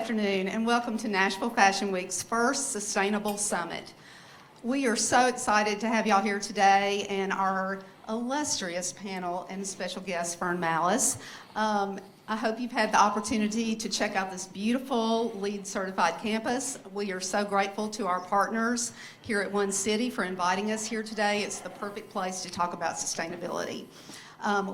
afternoon, and welcome to Nashville Fashion Week's first Sustainable Summit. We are so excited to have y'all here today and our illustrious panel and special guest, Fern Mallis. I hope you've had the opportunity to check out this beautiful LEED certified campus. We are so grateful to our partners here at One City for inviting us here today. It's the perfect place to talk about sustainability.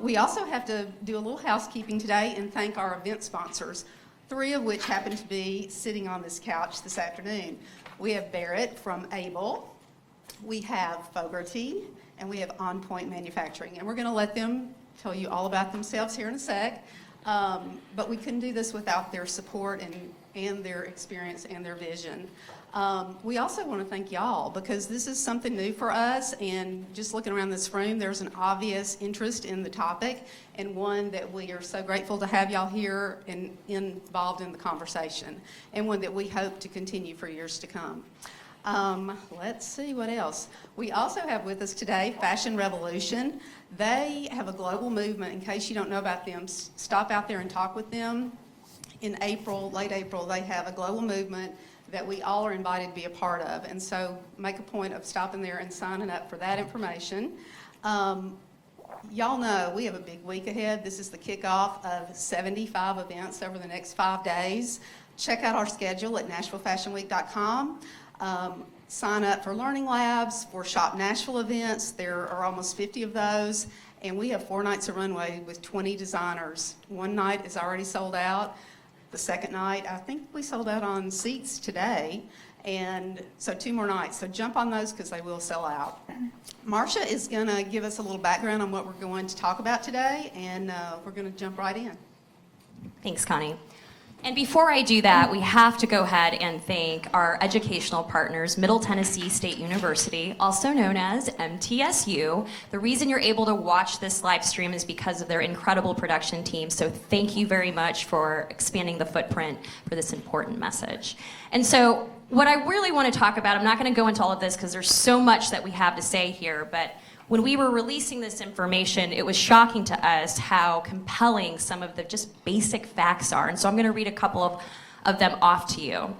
We also have to do a little housekeeping today and thank our event sponsors, 3 of which happen to be sitting on this couch this afternoon. We have Barrett from Able, we have Fauxgerty, and we have OnPoint Manufacturing. And we're going to let them tell you all about themselves here in a sec. But we couldn't do this without their support and their experience and their vision. We also want to thank y'all because this is something new for us, and just looking around this room, there's an obvious interest in the topic and one that we are so grateful to have y'all here and involved in the conversation, and one that we hope to continue for years to come. Let's see what else. We also have with us today Fashion Revolution. They have a global movement. In case you don't know about them, stop out there and talk with them. In April, late April, they have a global movement that we all are invited to be a part of. And so make a point of stopping there and signing up for that information. Y'all know we have a big week ahead. This is the kickoff of 75 events over the next 5 days. Check out our schedule at NashvilleFashionWeek.com. Sign up for learning labs, for Shop Nashville events. There are almost 50 of those. And we have 4 nights of runway with 20 designers. One night is already sold out. The second night, I think we sold out on seats today, and so 2 more nights. So jump on those because they will sell out. Marcia is going to give us a little background on what we're going to talk about today, and we're going to jump right in. Thanks, Connie. And before I do that, we have to go ahead and thank our educational partners, Middle Tennessee State University, also known as MTSU. The reason you're able to watch this live stream is because of their incredible production team. So thank you very much for expanding the footprint for this important message. And so what I really want to talk about, I'm not going to go into all of this because there's so much that we have to say here, but when we were releasing this information, it was shocking to us how compelling some of the just basic facts are. And so I'm going to read a couple of them off to you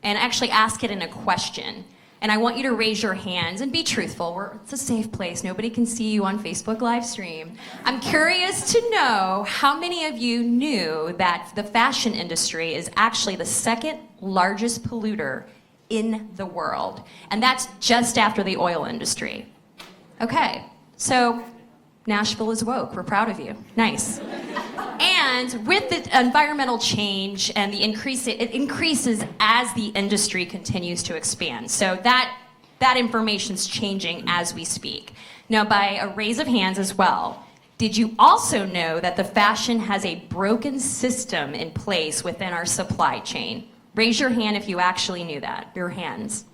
and actually ask it in a question. And I want you to raise your hands and be truthful. It's a safe place. Nobody can see you on Facebook live stream. I'm curious to know how many of you knew that the fashion industry is actually the 2nd largest polluter in the world. And that's just after the oil industry. Okay, so Nashville is woke. We're proud of you. Nice. And with the environmental change and the increase, it increases as the industry continues to expand. So that information's changing as we speak. Now, by a raise of hands as well, did you also know that the fashion has a broken system in place within our supply chain? Raise your hand if you actually knew that. Your hands.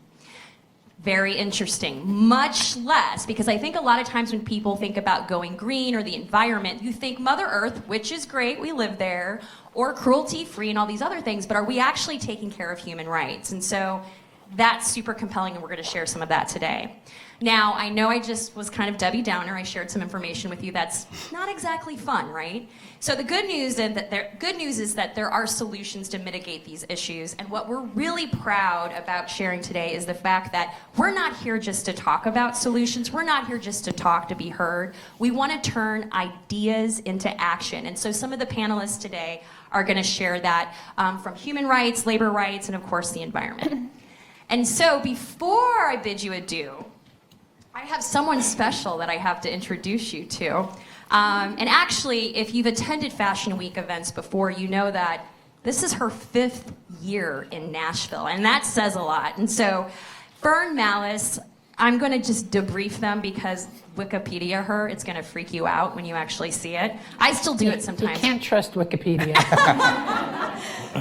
Very interesting. Much less, because I think a lot of times when people think about going green or the environment, you think Mother Earth, which is great, we live there, or cruelty-free and all these other things, but are we actually taking care of human rights? And so that's super compelling, and we're going to share some of that today. Now, I know I just was kind of Debbie Downer. I shared some information with you that's not exactly fun, right? So the good news is that there are solutions to mitigate these issues. And what we're really proud about sharing today is the fact that we're not here just to talk about solutions. We're not here just to talk to be heard. We want to turn ideas into action. And so some of the panelists today are going to share that from human rights, labor rights, and of course the environment. And so before I bid you adieu, I have someone special that I have to introduce you to. And actually, if you've attended Fashion Week events before, you know that this is her 5th year in Nashville, and that says a lot. And so, Fern Mallis, I'm going to just debrief them because Wikipedia her, it's going to freak you out when you actually see it. I still do it sometimes. You can't trust Wikipedia.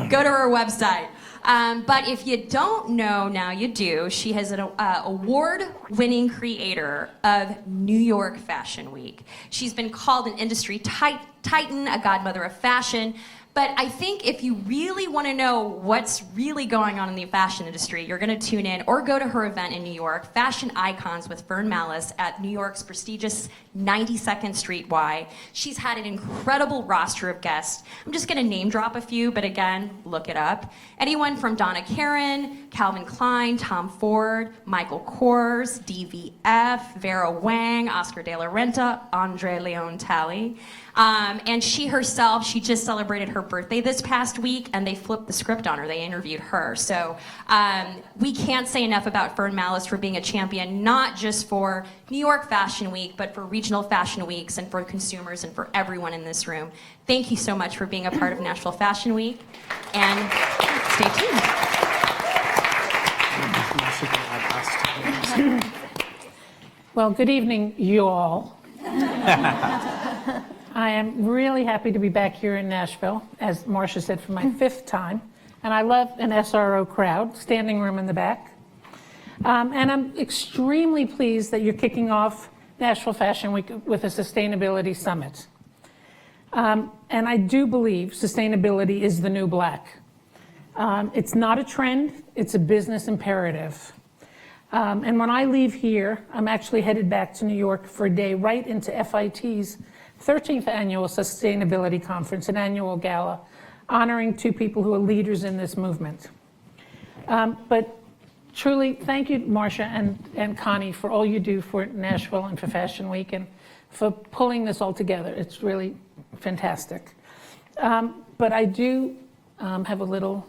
Go to her website. But if you don't know, now you do. She is an award-winning creator of New York Fashion Week. She's been called an industry titan, a godmother of fashion, But I think if you really want to know what's really going on in the fashion industry, you're going to tune in or go to her event in New York, Fashion Icons with Fern Mallis at New York's prestigious 92nd Street Y. She's had an incredible roster of guests. I'm just going to name drop a few, but again, look it up. Anyone from Donna Karan, Calvin Klein, Tom Ford, Michael Kors, DVF, Vera Wang, Oscar de la Renta, Andre Leon Talley. And she herself, she just celebrated her birthday this past week, and they flipped the script on her. They interviewed her. So we can't say enough about Fern Mallis for being a champion, not just for New York Fashion Week, but for regional fashion weeks and for consumers and for everyone in this room. Thank you so much for being a part of Nashville Fashion Week, and stay tuned. Well, good evening, you all. I am really happy to be back here in Nashville, as Marcia said, for my 5th time. And I love an SRO crowd, standing room in the back. And I'm extremely pleased that you're kicking off Nashville Fashion Week with a sustainability summit. And I do believe sustainability is the new black. It's not a trend, it's a business imperative. And when I leave here, I'm actually headed back to New York for a day right into FIT's 13th Annual Sustainability Conference, an annual gala, honoring 2 people who are leaders in this movement. But truly, thank you, Marcia and Connie, for all you do for Nashville and for Fashion Week and for pulling this all together. It's really fantastic. But I do have a little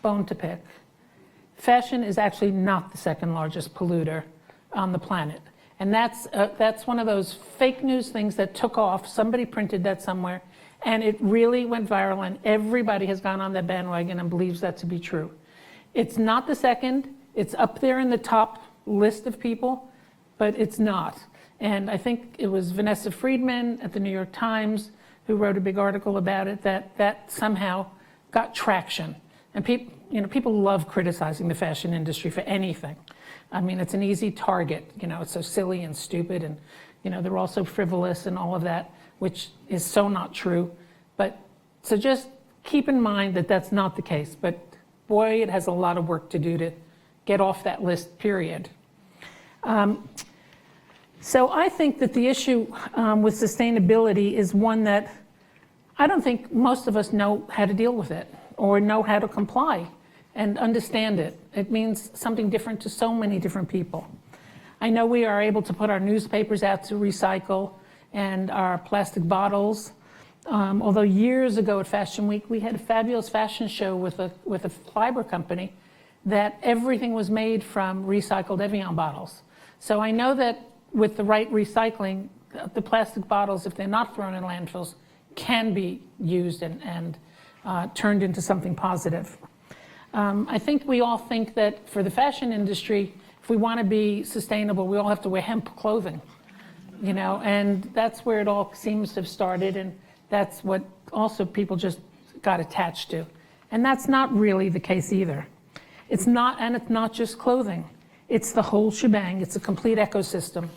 bone to pick. Fashion is actually not the 2nd largest polluter on the planet. And that's one of those fake news things that took off. Somebody printed that somewhere, and it really went viral, and everybody has gone on that bandwagon and believes that to be true. It's not the 2nd. It's up there in the top list of people, but it's not. And I think it was Vanessa Friedman at the New York Times who wrote a big article about it that somehow got traction. And people love criticizing the fashion industry for anything. I mean, it's an easy target. It's so silly and stupid, and they're all so frivolous and all of that, which is so not true. But so just keep in mind that that's not the case. But boy, it has a lot of work to do to get off that list, period. So I think that the issue with sustainability is one that I don't think most of us know how to deal with it or know how to comply and understand it. It means something different to so many different people. I know we are able to put our newspapers out to recycle and our plastic bottles. Although years ago at Fashion Week, we had a fabulous fashion show with a fiber company that everything was made from recycled Evian bottles. So I know that with the right recycling, the plastic bottles, if they're not thrown in landfills, can be used and turned into something positive. I think we all think that for the fashion industry, if we want to be sustainable, we all have to wear hemp clothing, and that's where it all seems to have started, and that's what also people just got attached to. And that's not really the case either. It's not just clothing. It's the whole shebang. It's a complete ecosystem.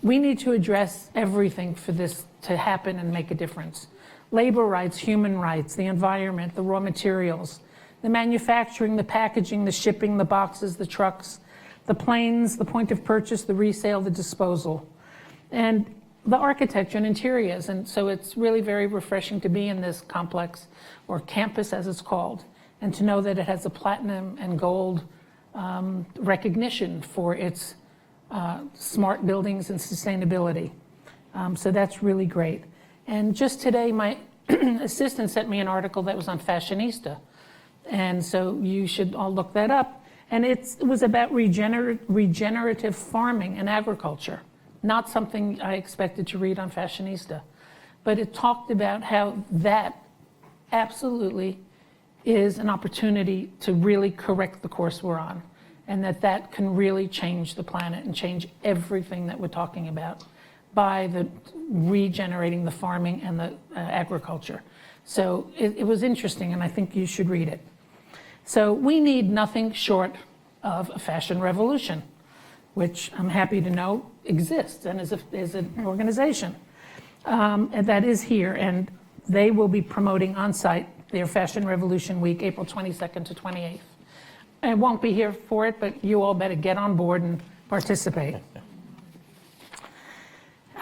We need to address everything for this to happen and make a difference. Labor rights, human rights, the environment, the raw materials, the manufacturing, the packaging, the shipping, the boxes, the trucks, the planes, the point of purchase, the resale, the disposal, and the architecture and interiors. And so it's really very refreshing to be in this complex, or campus as it's called, and to know that it has a platinum and gold recognition for its smart buildings and sustainability. So that's really great. And just today, my assistant sent me an article that was on Fashionista. And so you should all look that up. And it was about regenerative farming and agriculture, not something I expected to read on Fashionista. But it talked about how that absolutely is an opportunity to really correct the course we're on, and that can really change the planet and change everything that we're talking about by the regenerating the farming and the agriculture. So it was interesting, and I think you should read it. So we need nothing short of a fashion revolution, which I'm happy to know exists and is an organization and that is here. And they will be promoting on-site their Fashion Revolution Week, April 22nd to 28th. I won't be here for it, but you all better get on board and participate.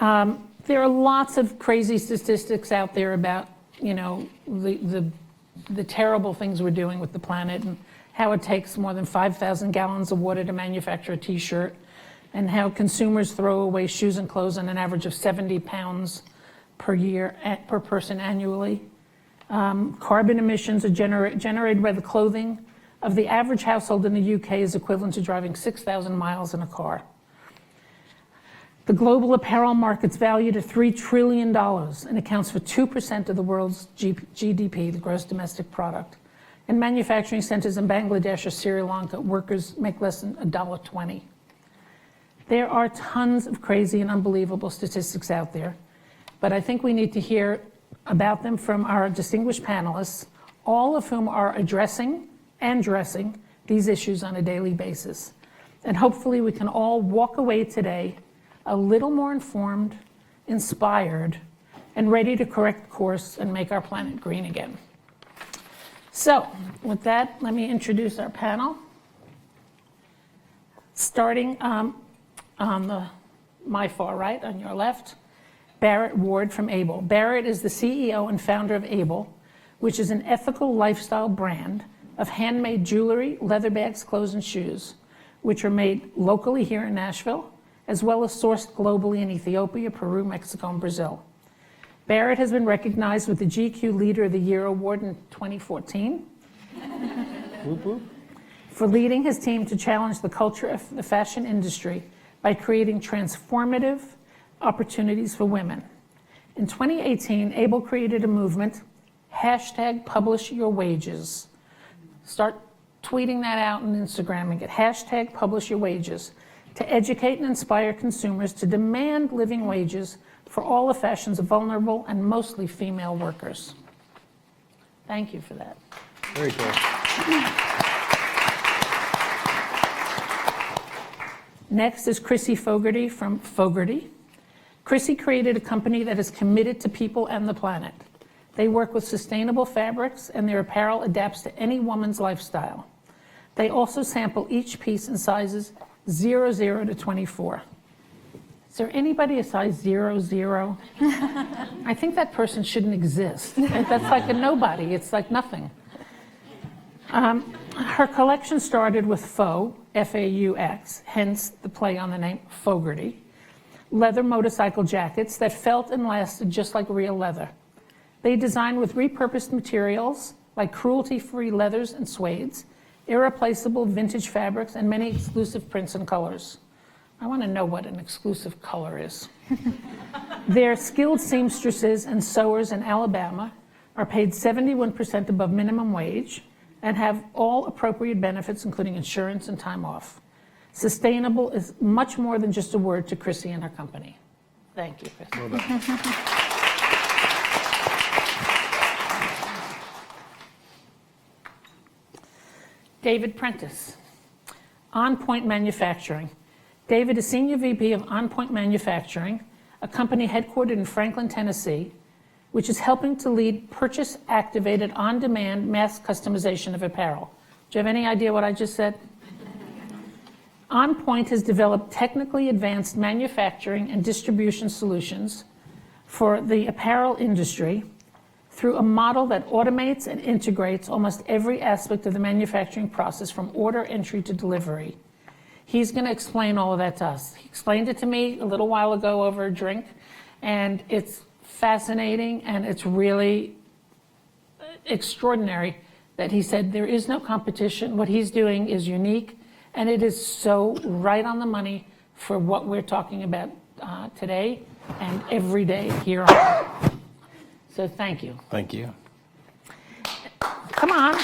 There are lots of crazy statistics out there about, the terrible things we're doing with the planet and how it takes more than 5,000 gallons of water to manufacture a t-shirt, and how consumers throw away shoes and clothes on an average of 70 pounds per year per person annually. Carbon emissions are generated by the clothing of the average household in the UK is equivalent to driving 6,000 miles in a car. The global apparel market's valued at $3 trillion and accounts for 2% of the world's GDP, the gross domestic product. In manufacturing centers in Bangladesh or Sri Lanka, workers make less than $1.20. There are tons of crazy and unbelievable statistics out there, but I think we need to hear about them from our distinguished panelists, all of whom are addressing and dressing these issues on a daily basis. And hopefully we can all walk away today a little more informed, inspired, and ready to correct course and make our planet green again. So with that, let me introduce our panel. Starting on my far right, on your left, Barrett Ward from Able. Barrett is the CEO and founder of Able, which is an ethical lifestyle brand of handmade jewelry, leather bags, clothes, and shoes, which are made locally here in Nashville, as well as sourced globally in Ethiopia, Peru, Mexico, and Brazil. Barrett has been recognized with the GQ Leader of the Year Award in 2014 for leading his team to challenge the culture of the fashion industry by creating transformative opportunities for women. In 2018, Able created a movement, #PublishYourWages. Start tweeting that out and Instagramming it, #PublishYourWages, to educate and inspire consumers to demand living wages for all the fashion's vulnerable and mostly female workers. Thank you for that. Very cool. Next is Chrissy Fogerty from Fauxgerty. Chrissy created a company that is committed to people and the planet. They work with sustainable fabrics, and their apparel adapts to any woman's lifestyle. They also sample each piece in sizes 00 to 24. Is there anybody a size 00? I think that person shouldn't exist. That's like a nobody. It's like nothing. Her collection started with faux, F-A-U-X, hence the play on the name Fauxgerty, leather motorcycle jackets that felt and lasted just like real leather. They designed with repurposed materials like cruelty-free leathers and suedes, irreplaceable vintage fabrics, and many exclusive prints and colors. I want to know what an exclusive color is. Their skilled seamstresses and sewers in Alabama are paid 71% above minimum wage and have all appropriate benefits, including insurance and time off. Sustainable is much more than just a word to Chrissy and her company. Thank you, Chrissy. Well done. David Prentice, OnPoint Manufacturing. David is Senior VP of OnPoint Manufacturing, a company headquartered in Franklin, Tennessee, which is helping to lead purchase-activated, on-demand mass customization of apparel. Do you have any idea what I just said? OnPoint has developed technically advanced manufacturing and distribution solutions for the apparel industry through a model that automates and integrates almost every aspect of the manufacturing process from order entry to delivery. He's going to explain all of that to us. He explained it to me a little while ago over a drink, and it's fascinating, and it's really extraordinary that he said there is no competition. What he's doing is unique, and it is so right on the money for what we're talking about today and every day here on Earth. So thank you. Thank you. Come on.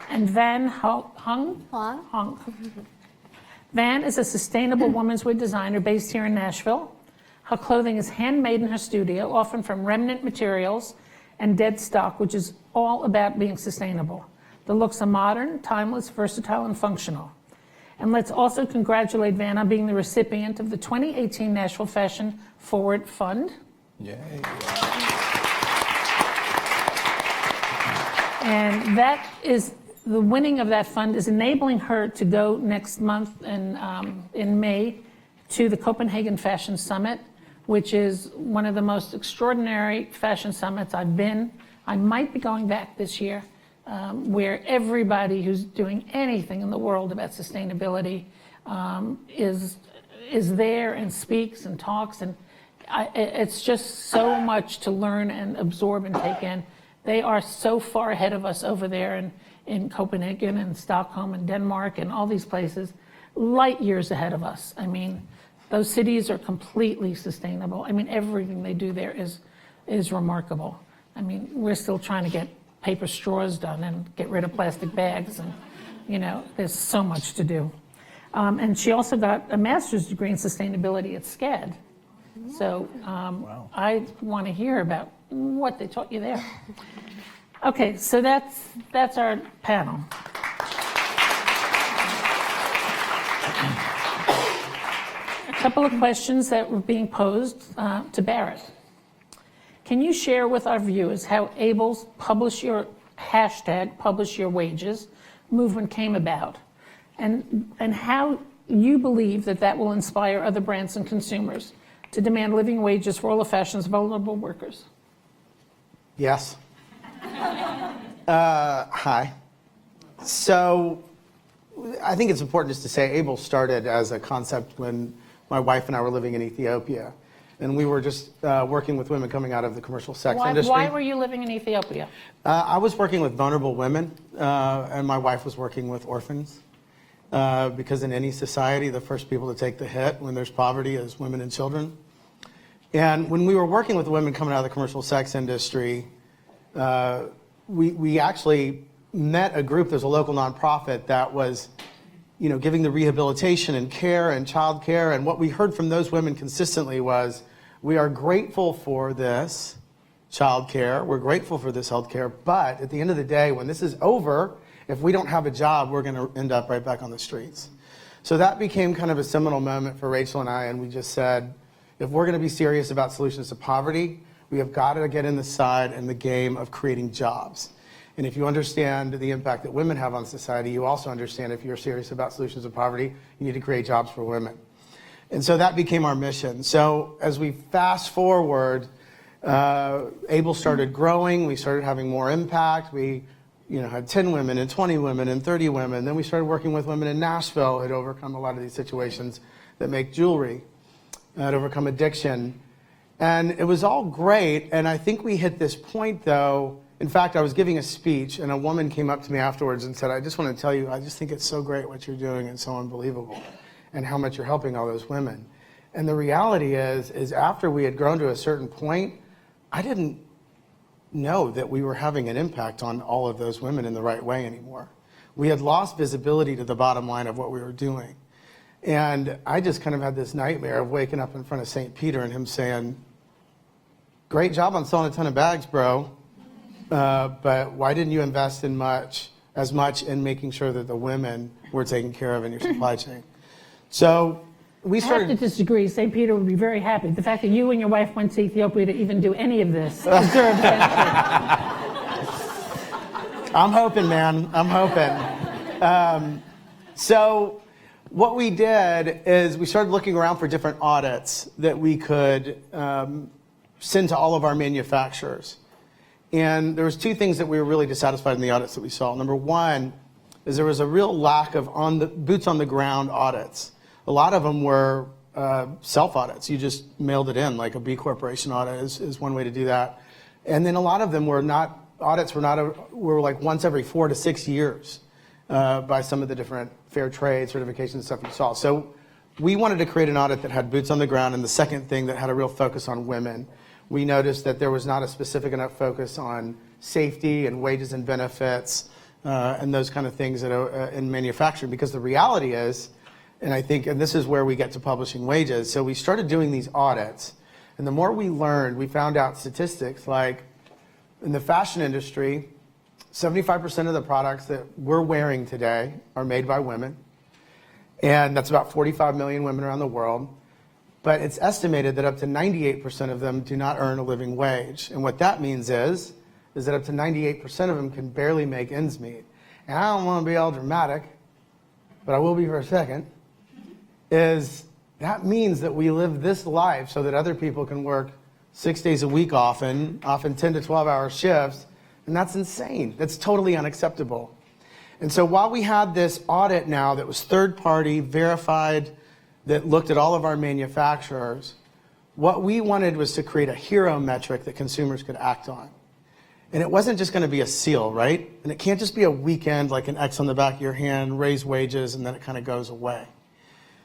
And Van Hoang? Hoang. Van is a sustainable women's wear designer based here in Nashville. Her clothing is handmade in her studio, often from remnant materials and dead stock, which is all about being sustainable. The looks are modern, timeless, versatile, and functional. And let's also congratulate Van on being the recipient of the 2018 Nashville Fashion Forward Fund. Yay. And that is, the winning of that fund is enabling her to go next month in May to the Copenhagen Fashion Summit, which is one of the most extraordinary fashion summits I've been. I might be going back this year, where everybody who's doing anything in the world about sustainability is there and speaks and talks, and it's just so much to learn and absorb and take in. They are so far ahead of us over there in Copenhagen and Stockholm and Denmark and all these places, light years ahead of us. I mean, those cities are completely sustainable. I mean, everything they do there is remarkable. I mean, we're still trying to get paper straws done and get rid of plastic bags, and there's so much to do. And she also got a master's degree in sustainability at SCAD. So wow. I want to hear about what they taught you there. Okay, so that's our panel. A couple of questions that were being posed to Barrett. Can you share with our viewers how Abel's Publish Your #PublishYourWages movement came about, and how you believe that will inspire other brands and consumers to demand living wages for all of fashion's vulnerable workers? Yes. Hi. So I think it's important just to say Abel started as a concept when my wife and I were living in Ethiopia. And we were just working with women coming out of the commercial sex industry. Why were you living in Ethiopia? I was working with vulnerable women, and my wife was working with orphans. Because in any society, the first people to take the hit when there's poverty is women and children. And when we were working with women coming out of the commercial sex industry, we actually met a group. There's a local nonprofit that was, giving the rehabilitation and care and child care. And what we heard from those women consistently was, we are grateful for this child care. We're grateful for this health care. But at the end of the day, when this is over, if we don't have a job, we're going to end up right back on the streets. So that became kind of a seminal moment for Rachel and I. And we just said, if we're going to be serious about solutions to poverty, we have got to get in the side and the game of creating jobs. And if you understand the impact that women have on society, you also understand if you're serious about solutions to poverty, you need to create jobs for women. And so that became our mission. So as we fast forward, Abel started growing. We started having more impact. We had 10 women and 20 women and 30 women. Then we started working with women in Nashville who had overcome a lot of these situations that make jewelry, had overcome addiction. And it was all great. And I think we hit this point, though. In fact, I was giving a speech, and a woman came up to me afterwards and said, I just want to tell you, I just think it's so great what you're doing and so unbelievable, and how much you're helping all those women. And the reality is after we had grown to a certain point, I didn't know that we were having an impact on all of those women in the right way anymore. We had lost visibility to the bottom line of what we were doing. And I just kind of had this nightmare of waking up in front of St. Peter and him saying, great job on selling a ton of bags, bro. But why didn't you invest as much in making sure that the women were taken care of in your supply chain? So we started. I have to disagree. St. Peter would be very happy. The fact that you and your wife went to Ethiopia to even do any of this deserves that. I'm hoping, man. I'm hoping. So what we did is we started looking around for different audits that we could send to all of our manufacturers. And there was two things that we were really dissatisfied in the audits that we saw. Number one is there was a real lack of boots on the ground audits. A lot of them were self audits. You just mailed it in, like a B Corporation audit is one way to do that. And then a lot of them were not, audits were like once every 4 to 6 years by some of the different fair trade certifications and stuff you saw. So we wanted to create an audit that had boots on the ground, and the second thing that had a real focus on women. We noticed that there was not a specific enough focus on safety and wages and benefits and those kind of things in manufacturing, because the reality is, and I think, and this is where we get to publishing wages, so we started doing these audits, and the more we learned, we found out statistics like in the fashion industry, 75% of the products that we're wearing today are made by women, And that's about 45 million women around the world. But it's estimated that up to 98% of them do not earn a living wage. And what that means is that up to 98% of them can barely make ends meet. And I don't want to be all dramatic, but I will be for a second, is that means that we live this life so that other people can work 6 days a week often 10 to 12-hour shifts, and that's insane. That's totally unacceptable. And so while we had this audit now that was third-party, verified, that looked at all of our manufacturers, what we wanted was to create a hero metric that consumers could act on. And it wasn't just going to be a seal, right? And it can't just be a weekend, like an X on the back of your hand, raise wages, and then it kind of goes away.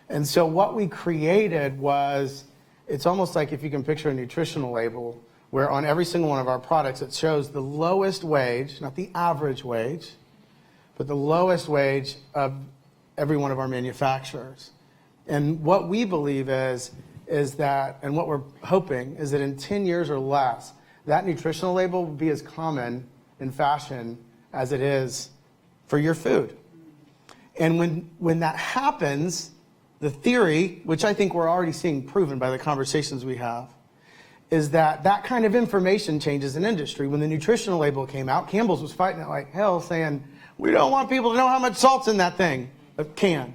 And so what we created was, it's almost like if you can picture a nutritional label, where on every single one of our products, it shows the lowest wage, not the average wage, but the lowest wage of every one of our manufacturers. And what we believe is that, and what we're hoping, is that in 10 years or less, that nutritional label will be as common in fashion as it is for your food. And when that happens, the theory, which I think we're already seeing proven by the conversations we have, is that that kind of information changes an industry. When the nutritional label came out, Campbell's was fighting it like hell, saying, we don't want people to know how much salt's in that thing, a can.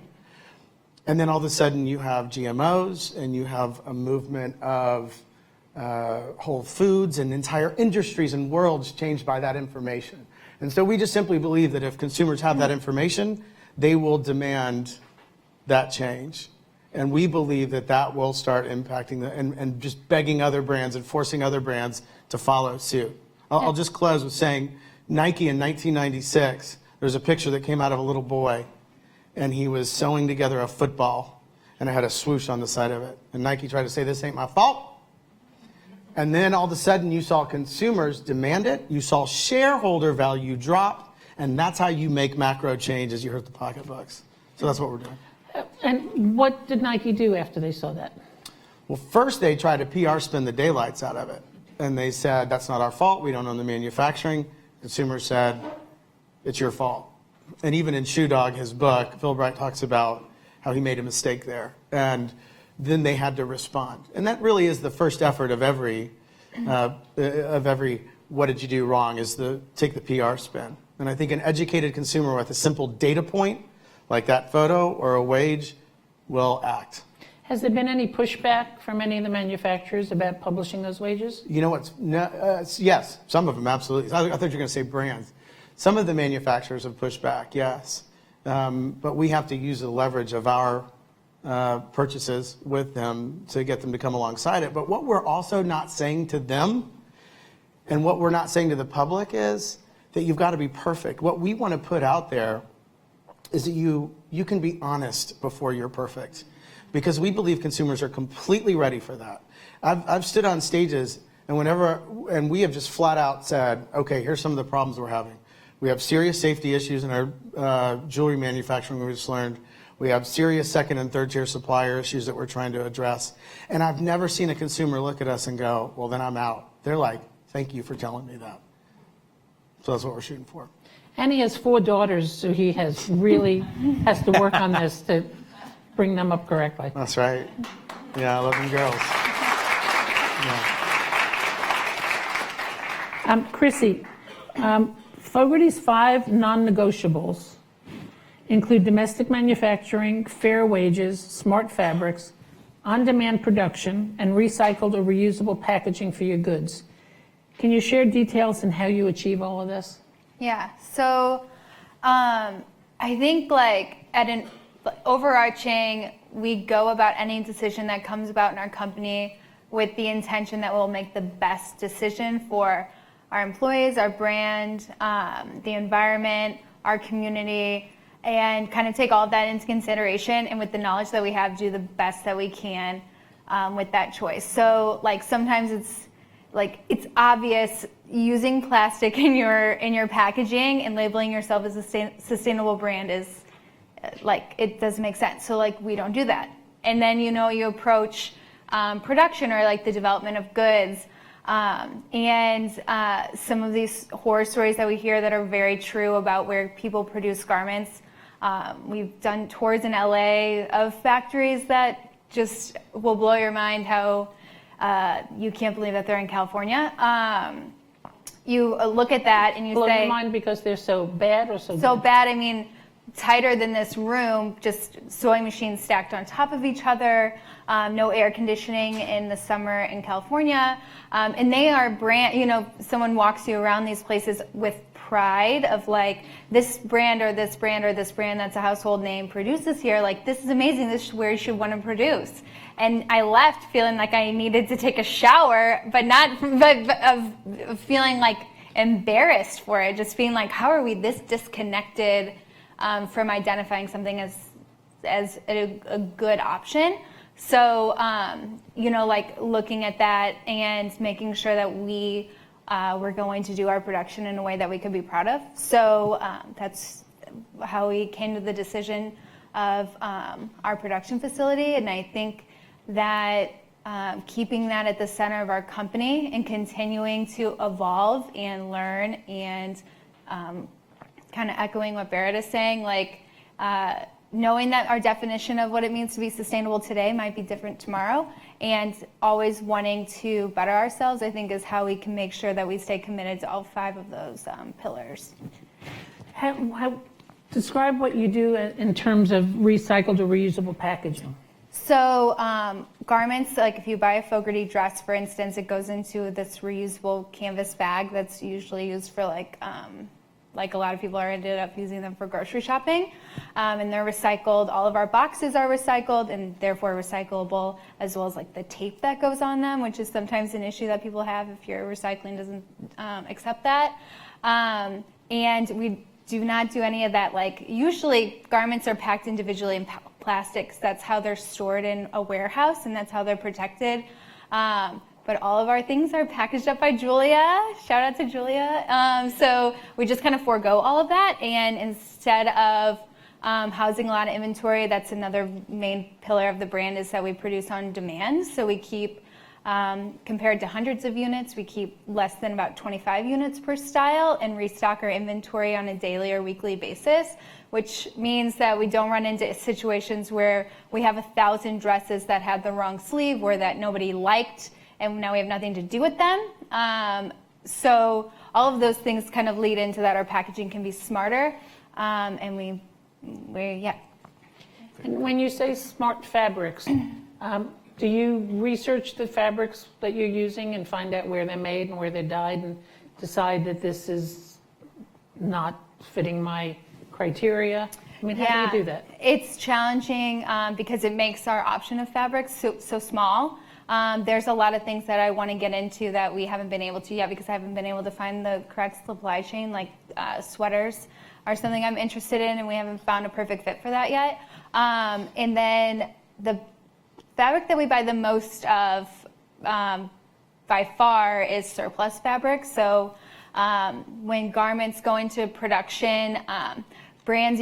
And then all of a sudden you have GMOs, and you have a movement of whole foods, and entire industries and worlds changed by that information. And so we just simply believe that if consumers have that information, they will demand that change. And we believe that that will start impacting and just begging other brands and forcing other brands to follow suit. I'll just close with saying Nike in 1996, there's a picture that came out of a little boy, and he was sewing together a football, and it had a swoosh on the side of it. And Nike tried to say, this ain't my fault. And then all of a sudden you saw consumers demand it, you saw shareholder value drop, and that's how you make macro change, as you heard the pocketbooks. So that's what we're doing. And what did Nike do after they saw that? Well, first they tried to PR spin the daylights out of it. And they said, that's not our fault, we don't own the manufacturing. Consumers said, it's your fault. And even in Shoe Dog, his book, Phil Bright talks about how he made a mistake there. And then they had to respond. And that really is the first effort of every what did you do wrong, is to take the PR spin. And I think an educated consumer with a simple data point, like that photo or a wage, will act. Has there been any pushback from any of the manufacturers about publishing those wages? You know what's, yes, some of them, absolutely. I thought you were going to say brands. Some of the manufacturers have pushed back, yes. But we have to use the leverage of our purchases with them to get them to come alongside it. But what we're also not saying to them, and what we're not saying to the public, is that you've got to be perfect. What we want to put out there is that you can be honest before you're perfect, because we believe consumers are completely ready for that. I've stood on stages, and we have just flat out said, okay, here's some of the problems we're having. We have serious safety issues in our jewelry manufacturing, we just learned. We have serious second and third tier supplier issues that we're trying to address. And I've never seen a consumer look at us and go, well, then I'm out. They're like, thank you for telling me that. So that's what we're shooting for. And he has 4 daughters, so he has to work on this to bring them up correctly. That's right. Yeah, I love them girls. Yeah. Chrissy, Fogerty's 5 non-negotiables include domestic manufacturing, fair wages, smart fabrics, on-demand production, and recycled or reusable packaging for your goods. Can you share details on how you achieve all of this? Yeah, so I think like at an overarching, we go about any decision that comes about in our company with the intention that we'll make the best decision for our employees, our brand, the environment, our community, and kind of take all of that into consideration, and with the knowledge that we have, do the best that we can with that choice. So like sometimes it's obvious using plastic in your packaging and labeling yourself as a sustainable brand is like, it doesn't make sense. So like we don't do that. And then you approach production or like the development of goods, and some of these horror stories that we hear that are very true about where people produce garments We've done tours in LA of factories that just will blow your mind how you can't believe that they're in California. You look at that and you Blow say, your mind because they're so bad or so so good? bad, I mean, tighter than this room, just sewing machines stacked on top of each other, no air conditioning in the summer in California. And they are brand, you know, someone walks you around these places with pride of like, this brand or this brand or this brand that's a household name produces here. Like, this is amazing. This is where you should want to produce. And I left feeling like I needed to take a shower, but not of feeling like embarrassed for it. Just being like, how are we this disconnected from identifying something as a good option? So, you know, like looking at that and making sure that we were going to do our production in a way that we could be proud of. So that's how we came to the decision of our production facility. And I think that keeping that at the center of our company and continuing to evolve and learn and kind of echoing what Barrett is saying, like knowing that our definition of what it means to be sustainable today might be different tomorrow, and always wanting to better ourselves, I think, is how we can make sure that we stay committed to all 5 of those pillars. Describe what you do in terms of recycled or reusable packaging. So garments, like if you buy a Fauxgerty dress, for instance, it goes into this reusable canvas bag that's usually used for like a lot of people are ended up using them for grocery shopping, and they're recycled. All of our boxes are recycled and therefore recyclable, as well as like the tape that goes on them, which is sometimes an issue that people have if your recycling doesn't accept that. And we do not do any of that. Like usually garments are packed individually in plastics. That's how they're stored in a warehouse and that's how they're protected. But all of our things are packaged up by Julia. Shout out to Julia. So we just kind of forego all of that. And instead of housing a lot of inventory, that's another main pillar of the brand, is that we produce on demand. So we keep, compared to hundreds of units, we keep less than about 25 units per style and restock our inventory on a daily or weekly basis, which means that we don't run into situations where we have 1,000 dresses that had the wrong sleeve or that nobody liked, and now we have nothing to do with them. So all of those things kind of lead into that our packaging can be smarter, and we yeah. And when you say smart fabrics, do you research the fabrics that you're using and find out where they're made and where they're dyed and decide that this is not fitting my criteria? I mean, how do you do that? It's challenging because it makes our option of fabrics so small. There's a lot of things that I want to get into that we haven't been able to yet because I haven't been able to find the correct supply chain, like sweaters are something I'm interested in, and we haven't found a perfect fit for that yet. And then the fabric that we buy the most of by far is surplus fabric. So when garments go into production, brands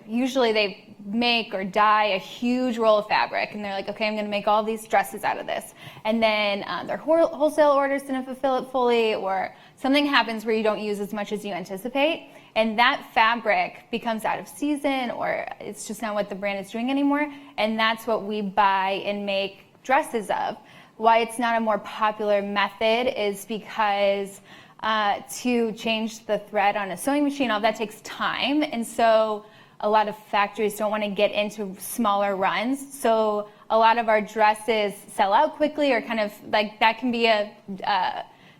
usually they make or dye a huge roll of fabric, and they're like, okay, I'm going to make all these dresses out of this. And then their wholesale orders didn't fulfill it fully, or something happens where you don't use as much as you anticipate. And that fabric becomes out of season, or it's just not what the brand is doing anymore. And that's what we buy and make dresses of. Why it's not a more popular method is because to change the thread on a sewing machine, all that takes time. And so a lot of factories don't want to get into smaller runs. So a lot of our dresses sell out quickly, or kind of like that can be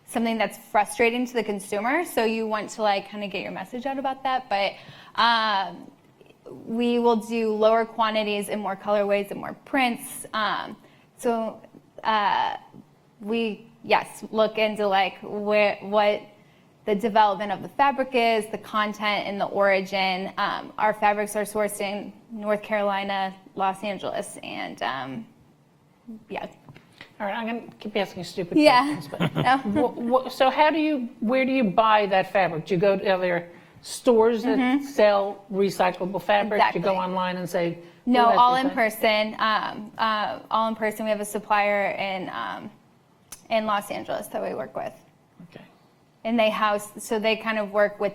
something that's frustrating to the consumer. So you want to like kind of get your message out about that. But we will do lower quantities and more colorways and more prints. So we, look into like what the development of the fabric is, the content, and the origin. Our fabrics are sourced in North Carolina, Los Angeles, and All right, I'm going to keep asking stupid questions. But so where do you buy that fabric? Do you go to other stores that sell recyclable fabric? Exactly. Do you go online and say? No, all in person. All in person. We have a supplier in Los Angeles that we work with. Okay. And they kind of work with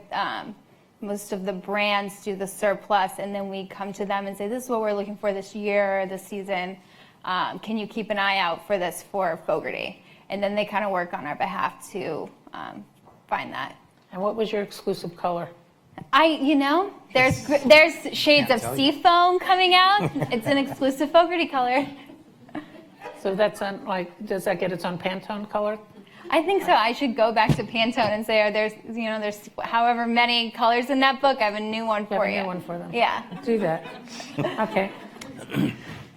most of the brands do the surplus, and then we come to them and say, this is what we're looking for this year or this season. Can you keep an eye out for this for Fauxgerty? And then they kind of work on our behalf to find that. And what was your exclusive color? There's shades of seafoam coming out. It's an exclusive Fauxgerty color. So that's on, does that get its own Pantone color? I think so. I should go back to Pantone and say, there's however many colors in that book. I have a new one for you. Have a new one for them. Yeah. Do that. Okay.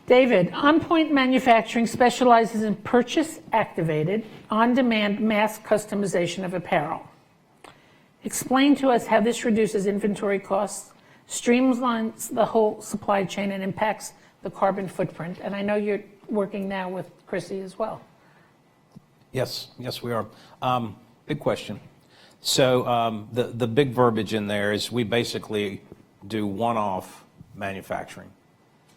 David, OnPoint Manufacturing specializes in purchase-activated, on-demand mass customization of apparel. Explain to us how this reduces inventory costs, streamlines the whole supply chain, and impacts the carbon footprint. And I know you're working now with Chrissy as well. Yes, we are. Big question. So the big verbiage in there is we basically do one-off manufacturing.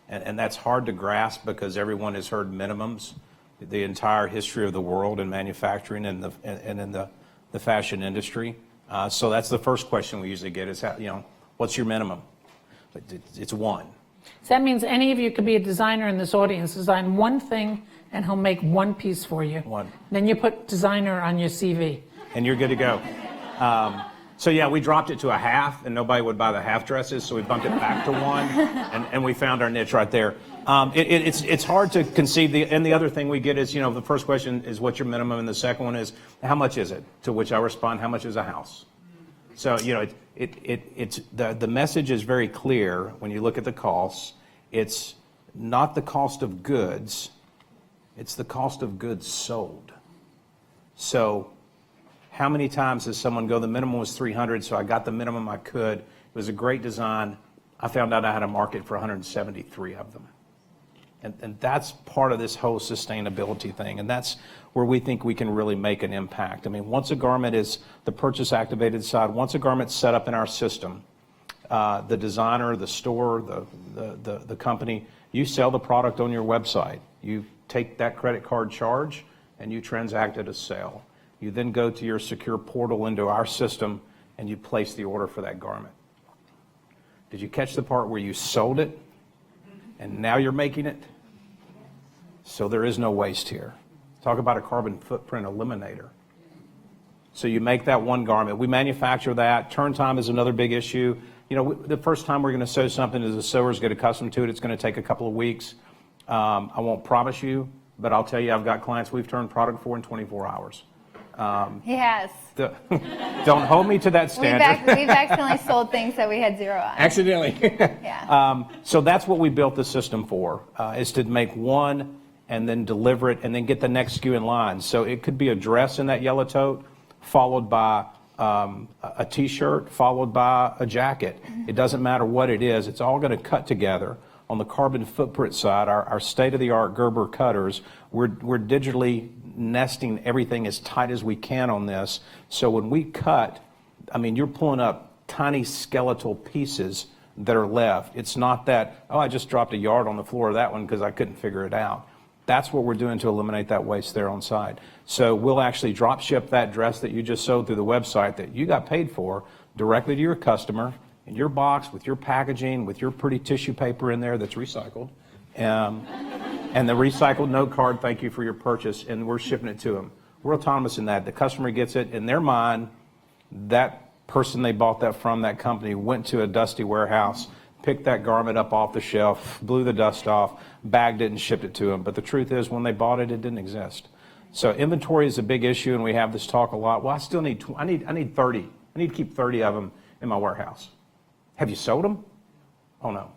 And that's hard to grasp because everyone has heard minimums, the entire history of the world in manufacturing and in the fashion industry. So that's the first question we usually get is, what's your minimum? It's one. So that means any of you could be a designer in this audience, design one thing, and he'll make one piece for you. One. Then you put designer on your CV. And you're good to go. So yeah, we dropped it to a half, and nobody would buy the half dresses, so we bumped it back to one, and we found our niche right there. It's hard to conceive. And the other thing we get is, the first question is what's your minimum, and the second one is how much is it? To which I respond, how much is a house? So it's the message is very clear when you look at the costs. It's not the cost of goods; it's the cost of goods sold. So how many times does someone go, the minimum was 300, so I got the minimum I could. It was a great design. I found out I had a market for 173 of them. And that's part of this whole sustainability thing. And that's where we think we can really make an impact. I mean, once a garment is the purchase activated side, once a garment's set up in our system, the designer, the store, the company, you sell the product on your website. You take that credit card charge and you transact it as sale. You then go to your secure portal into our system and you place the order for that garment. Did you catch the part where you sold it and now you're making it? So there is no waste here. Talk about a carbon footprint eliminator. So you make that one garment. We manufacture that. Turn time is another big issue. The first time we're going to sew something as the sewers get accustomed to it, it's going to take a couple of weeks. I won't promise you, but I'll tell you I've got clients we've turned product for in 24 hours. He has. Don't hold me to that standard. We've accidentally sold things that we had zero on. Accidentally. Yeah. So that's what we built the system for, is to make one and then deliver it and then get the next SKU in line. So it could be a dress in that yellow tote, followed by a T-shirt, followed by a jacket. It doesn't matter what it is. It's all going to cut together. On the carbon footprint side, our state-of-the-art Gerber cutters, we're digitally nesting everything as tight as we can on this. So when we cut, you're pulling up tiny skeletal pieces that are left. It's not that, I just dropped a yard on the floor of that one because I couldn't figure it out. That's what we're doing to eliminate that waste there on site. So we'll actually drop ship that dress that you just sewed through the website that you got paid for directly to your customer in your box with your packaging, with your pretty tissue paper in there that's recycled. And the recycled note card, thank you for your purchase, and we're shipping it to them. We're autonomous in that. The customer gets it in their mind. That person they bought that from, that company, went to a dusty warehouse, picked that garment up off the shelf, blew the dust off, bagged it, and shipped it to them. But the truth is, when they bought it, it didn't exist. So inventory is a big issue, and we have this talk a lot. Well, I need 30. I need to keep 30 of them in my warehouse. Have you sold them? Oh, no.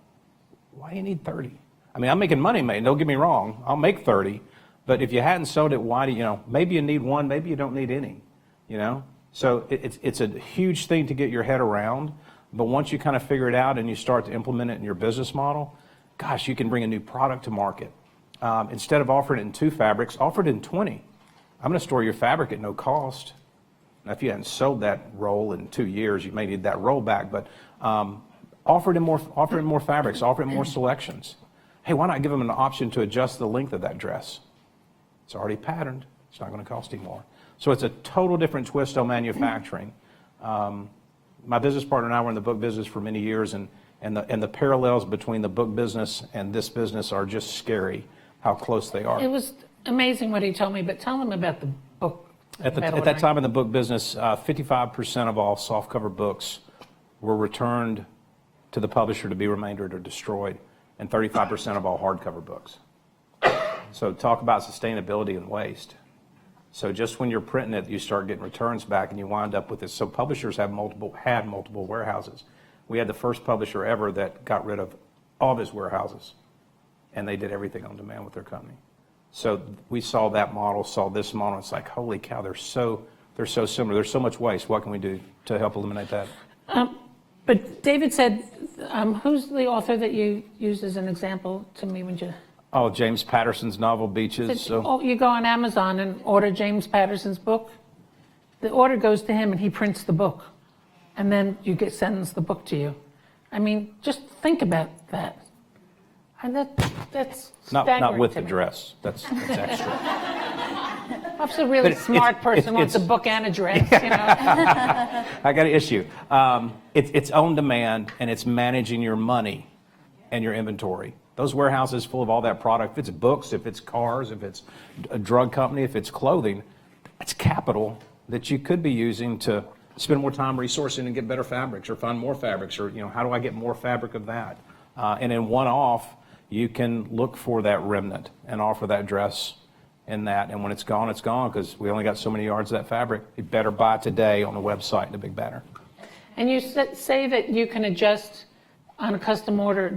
Why do you need 30? I'm making money, mate. Don't get me wrong. I'll make 30. But if you hadn't sold it, why do maybe you need one, maybe you don't need any, So it's a huge thing to get your head around. But once you kind of figure it out and you start to implement it in your business model, gosh, you can bring a new product to market. Instead of offering it in 2 fabrics, offer it in 20. I'm going to store your fabric at no cost. Now, if you hadn't sold that roll in 2 years, you may need that roll back. But offer it in more fabrics, offer it in more selections. Hey, why not give them an option to adjust the length of that dress? It's already patterned. It's not going to cost you more. So it's a total different twist on manufacturing. My business partner and I were in the book business for many years, and the parallels between the book business and this business are just scary, how close they are. It was amazing what he told me, but tell him about the book. At that time in the book business, 55% of all softcover books were returned to the publisher to be remaindered or destroyed, and 35% of all hardcover books. So talk about sustainability and waste. So just when you're printing it, you start getting returns back, and you wind up with this. So publishers had multiple warehouses. We had the first publisher ever that got rid of all of his warehouses, and they did everything on demand with their company. So we saw that model, saw this model. It's like, holy cow, they're so similar. There's so much waste. What can we do to help eliminate that? But David said, who's the author that you used as an example to me when you... Oh, James Patterson's novel, Beaches. So. Oh, you go on Amazon and order James Patterson's book. The order goes to him and he prints the book. And then you sends the book to you. I mean, just think about that. And that's staggering not with to the me. dress. That's extra. Perhaps a really smart person wants a book and a dress, you know. I got an issue. It's on demand, and it's managing your money and your inventory. Those warehouses full of all that product, if it's books, if it's cars, if it's a drug company, if it's clothing, it's capital that you could be using to spend more time resourcing and get better fabrics or find more fabrics, or, you know, how do I get more fabric of that? And in one-off, you can look for that remnant and offer that dress in that. And when it's gone, because we only got so many yards of that fabric. You better buy today on the website, the big banner. And you say that you can adjust on a custom order,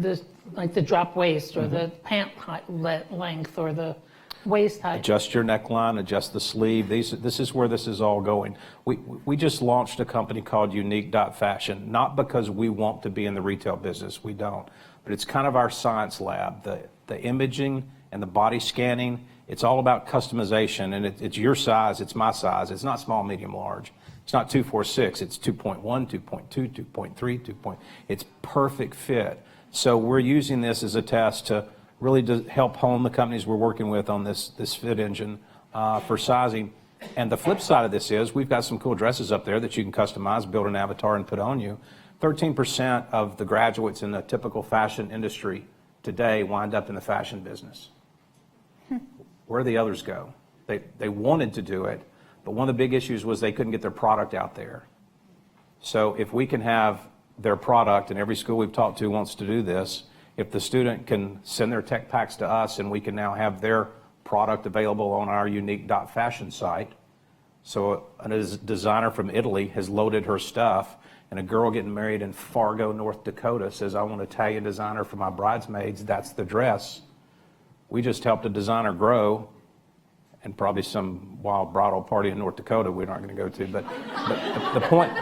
like the drop waist or the pant length or the waist height. Adjust your neckline, adjust the sleeve. This is where this is all going. We just launched a company called Unique.Fashion, not because we want to be in the retail business, we don't, but it's kind of our science lab. The imaging and the body scanning, it's all about customization, and it's your size, it's my size. It's not small, medium, large. It's not 2, 4, 6, it's 2.1, 2.2, 2.3, it's perfect fit. So we're using this as a test to really help hone the companies we're working with on this fit engine for sizing. And the flip side of this is we've got some cool dresses up there that you can customize, build an avatar, and put on you. 13% of the graduates in the typical fashion industry today wind up in the fashion business. Where do the others go? They wanted to do it, but one of the big issues was they couldn't get their product out there. So if we can have their product, and every school we've talked to wants to do this, if the student can send their tech packs to us and we can now have their product available on our Unique.Fashion site. So a designer from Italy has loaded her stuff, and a girl getting married in Fargo, North Dakota says, I want an Italian designer for my bridesmaids, that's the dress. We just helped a designer grow, and probably some wild bridal party in North Dakota we're not going to go to. But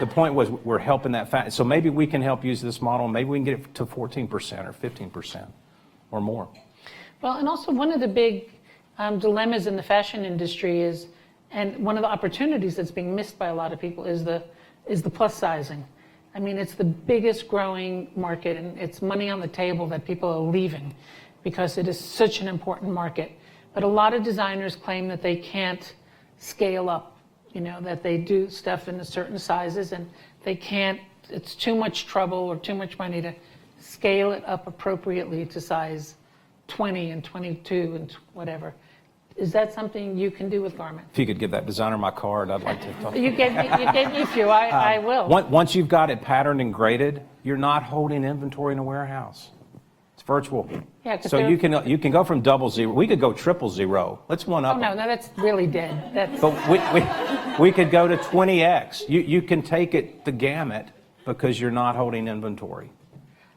the point was we're helping that. So maybe we can help use this model. Maybe we can get it to 14% or 15% or more. Well, and also one of the big dilemmas in the fashion industry is, and one of the opportunities that's being missed by a lot of people is the plus sizing. I mean, it's the biggest growing market, and it's money on the table that people are leaving because it is such an important market. But a lot of designers claim that they can't scale up, you know, that they do stuff in certain sizes and they can't, it's too much trouble or too much money to scale it up appropriately to size 20 and 22 and whatever. Is that something you can do with garments? If you could give that designer my card, I'd like to talk. You gave me a few, I will. Once you've got it patterned and graded, you're not holding inventory in a warehouse. It's virtual. Yeah, 'cause so you can go from 000. We could go 000. Let's one up. Oh, no, that's really dead. That's... But we could go to 20x. You can take it the gamut because you're not holding inventory.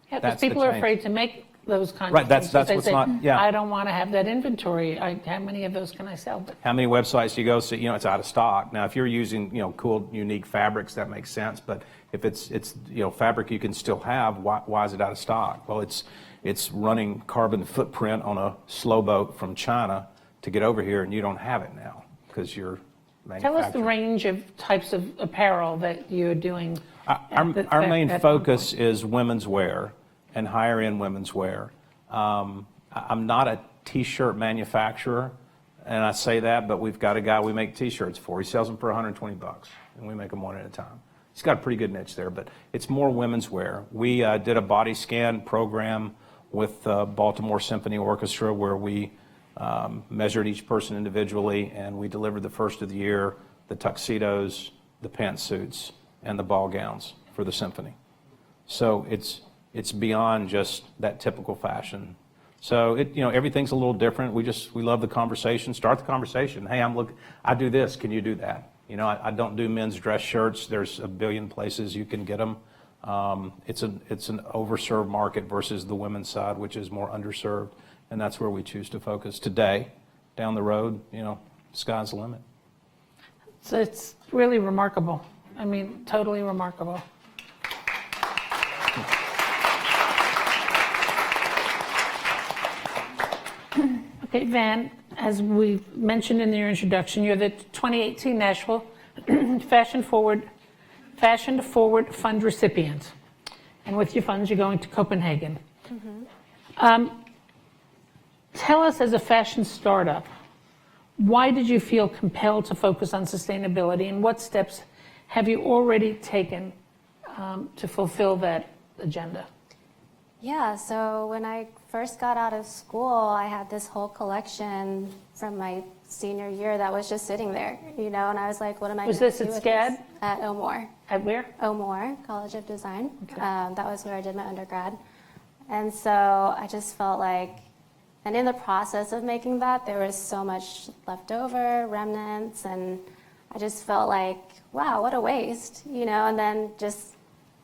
Yeah, because people are afraid to make those kinds right, of that's things. what's say, not, yeah. I don't want to have that inventory. How many of those can I sell? But how many websites do you go see? You know, it's out of stock. Now, if you're using, you know, cool, unique fabrics, that makes sense. But if it's you know, fabric you can still have, why is it out of stock? Well, it's running carbon footprint on a slow boat from China to get over here, and you don't have it now because you're manufacturing. tell us the range of types of apparel that you're doing. Our main focus is women's wear and higher end women's wear. I'm not a t-shirt manufacturer, and I say that, but we've got a guy we make t-shirts for. He sells them for $120, and we make them one at a time. He's got a pretty good niche there, but it's more women's wear. We did a body scan program with Baltimore Symphony Orchestra where we measured each person individually, and we delivered the first of the year the tuxedos, the pantsuits, and the ball gowns for the symphony. So it's beyond just that typical fashion. So everything's a little different. We love the conversation. Start the conversation. Hey, I do this. Can you do that? I don't do men's dress shirts. There's a billion places you can get them. It's an overserved market versus the women's side, which is more underserved, and that's where we choose to focus today. Down the road, sky's the limit. So it's really remarkable. I mean, totally remarkable. Okay, Van, as we mentioned in your introduction, you're the 2018 Nashville Fashion Forward Fund recipient. And with your funds, you're going to Copenhagen. Tell us, as a fashion startup, why did you feel compelled to focus on sustainability, and what steps have you already taken to fulfill that agenda? Yeah, so when I first got out of school, I had this whole collection from my senior year that was just sitting there, and I was like, what am I going to do with this? Was this at SCAD? At O'Moore. At where? O'Moore, College of Design. Okay. That was where I did my undergrad. And so I just felt like, and in the process of making that, there was so much left over, remnants, and I just felt like, wow, what a waste, and then just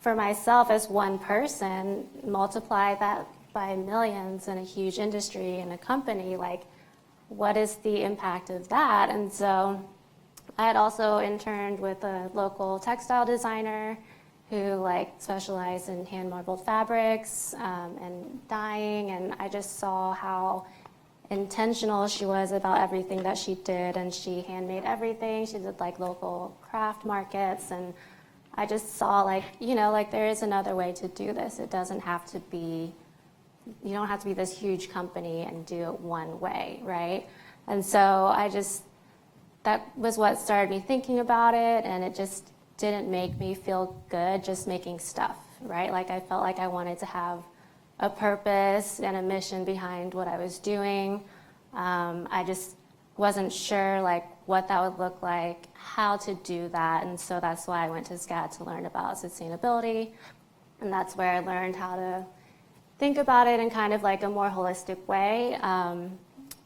for myself as one person, multiply that by millions in a huge industry and a company, like, what is the impact of that? And so I had also interned with a local textile designer who specialized in hand marbled fabrics and dyeing, and I just saw how intentional she was about everything that she did, and she handmade everything. She did local craft markets, and I just saw there is another way to do this. It doesn't have to be, you don't have to be this huge company and do it one way, right? And so that was what started me thinking about it, and it just didn't make me feel good just making stuff, right? I felt like I wanted to have a purpose and a mission behind what I was doing. I just wasn't sure what that would look like, how to do that, and so that's why I went to SCAD to learn about sustainability, and that's where I learned how to think about it in kind of a more holistic way.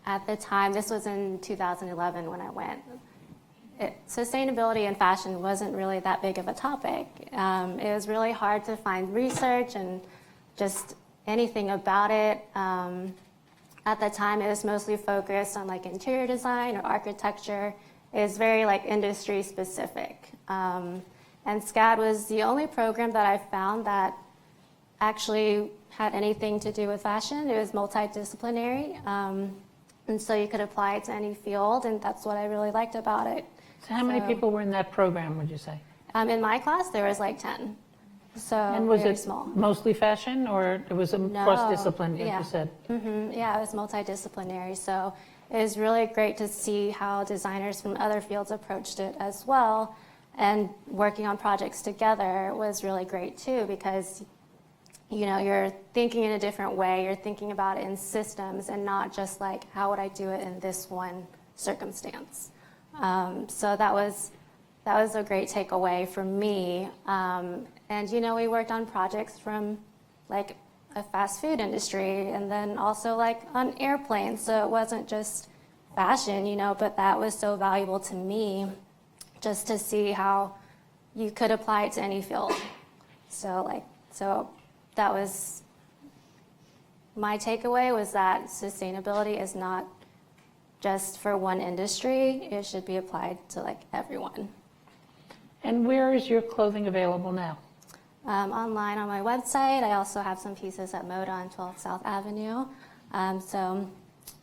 At the time, this was in 2011 when I went, sustainability in fashion wasn't really that big of a topic. It was really hard to find research and just anything about it. At the time, it was mostly focused on interior design or architecture. It was very industry specific. And SCAD was the only program that I found that actually had anything to do with fashion. It was multidisciplinary. And so you could apply it to any field, and that's what I really liked about it. So how many people were in that program, would you say? In my class, there was 10. So And was very it small. mostly fashion, or it was a cross-discipline, Yeah. you said? Yeah, it was multidisciplinary. So it was really great to see how designers from other fields approached it as well. And working on projects together was really great too, because you're thinking in a different way. You're thinking about it in systems and not just how would I do it in this one circumstance. So that was a great takeaway for me. And we worked on projects from a fast food industry, and then also on airplanes. So it wasn't just fashion, but that was so valuable to me, just to see how you could apply it to any field. So that was my takeaway, was that sustainability is not just for one industry. It should be applied to everyone. And where is your clothing available now? Online on my website. I also have some pieces at Moda on 12th South Avenue. So I'm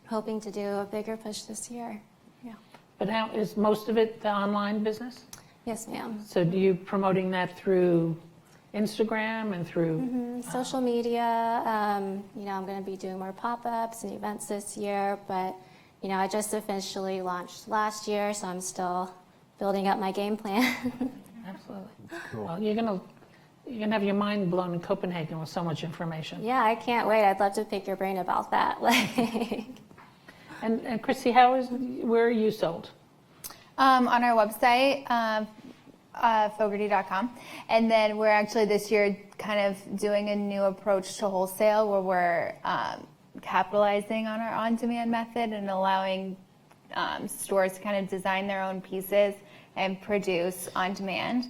hoping to do a bigger push this year. Yeah. But how is most of it the online business? Yes, ma'am. So do you promoting that through Instagram and through? Social media. I'm going to be doing more pop-ups and events this year, but I just officially launched last year, so I'm still building up my game plan. Absolutely. Well, you're gonna have your mind blown in Copenhagen with so much information. Yeah, I can't wait. I'd love to pick your brain about that. Like, And Chrissy, where are you sold? On our website, Fauxgerty.com. And then we're actually this year kind of doing a new approach to wholesale where we're capitalizing on our on-demand method and allowing stores to kind of design their own pieces and produce on demand.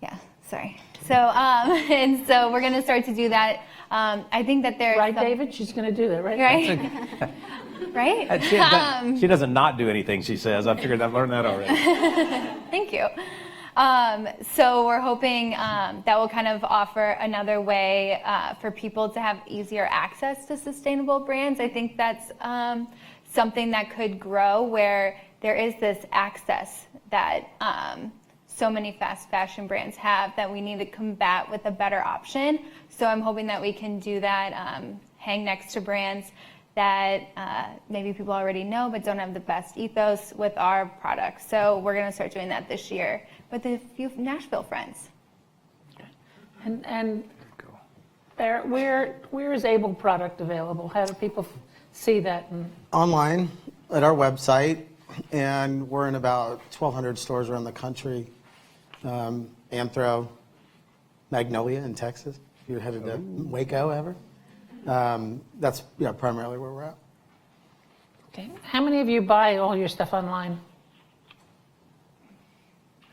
Yeah, sorry. So, and so we're going to start to do that. I think that there's Right, David? She's going to do that, right? right? Right? She doesn't not do anything, she says. I figured I've learned that already. Thank you. So we're hoping that will kind of offer another way for people to have easier access to sustainable brands. I think that's something that could grow where there is this access that so many fast fashion brands have that we need to combat with a better option. So I'm hoping that we can do that, hang next to brands that maybe people already know but don't have the best ethos with our products. So we're going to start doing that this year with a few Nashville friends. And Barrett, where is Able product available? How do people see that? Online at our website, and we're in about 1,200 stores around the country. Anthro, Magnolia in Texas. If you're headed to Waco ever. That's primarily where we're at. Okay. How many of you buy all your stuff online?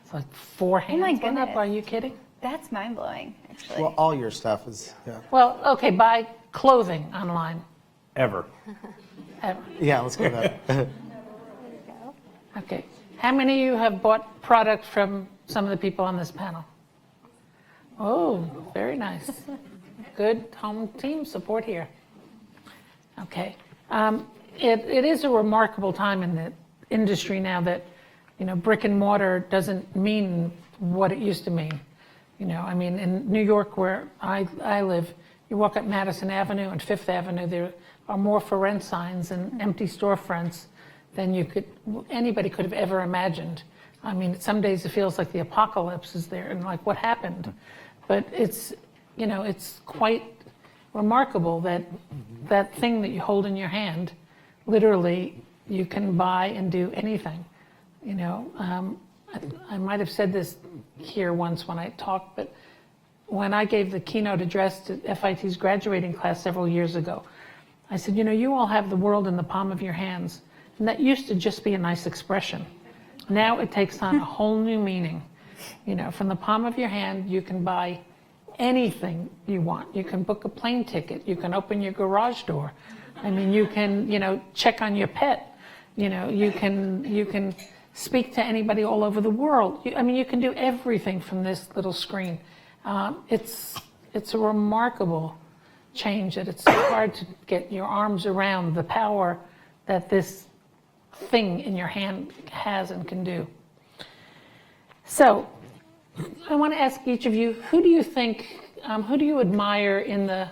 It's like 4 hands. my went up. goodness. Are you kidding? That's mind-blowing, actually. Well, all your stuff is, yeah. Well, okay, buy clothing online. Ever. Yeah, let's go with that. Okay. How many of you have bought product from some of the people on this panel? Oh, very nice. Good home team support here. Okay. It is a remarkable time in the industry now that, brick and mortar doesn't mean what it used to mean. I mean, in New York, where I live, you walk up Madison Avenue and Fifth Avenue, there are more for rent signs and empty storefronts than anybody could have ever imagined. I mean, some days it feels like the apocalypse is there and like what happened. But it's quite remarkable that that thing that you hold in your hand, literally, you can buy and do anything. I might have said this here once when I talked, but when I gave the keynote address to FIT's graduating class several years ago, I said, you all have the world in the palm of your hands. And that used to just be a nice expression. Now it takes on a whole new meaning. From the palm of your hand, you can buy anything you want. You can book a plane ticket. You can open your garage door. I mean, you can, check on your pet. You can speak to anybody all over the world. You can do everything from this little screen. It's a remarkable change that it's so hard to get your arms around the power that this thing in your hand has and can do. So I want to ask each of you, who do you admire in the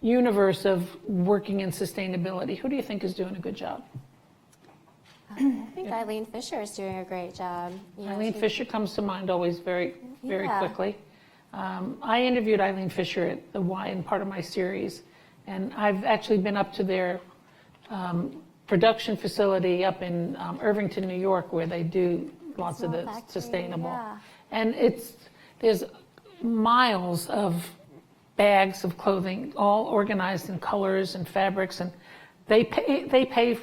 universe of working in sustainability? Who do you think is doing a good job? I think Eileen Fisher is doing a great job. Eileen Fisher comes to mind always very Yeah. quickly. I interviewed Eileen Fisher at the Y in part of my series, and I've actually been up to their production facility up in Irvington, New York, where they do lots of the Small factory, sustainable. yeah. And there's miles of bags of clothing, all organized in colors and fabrics, and they pay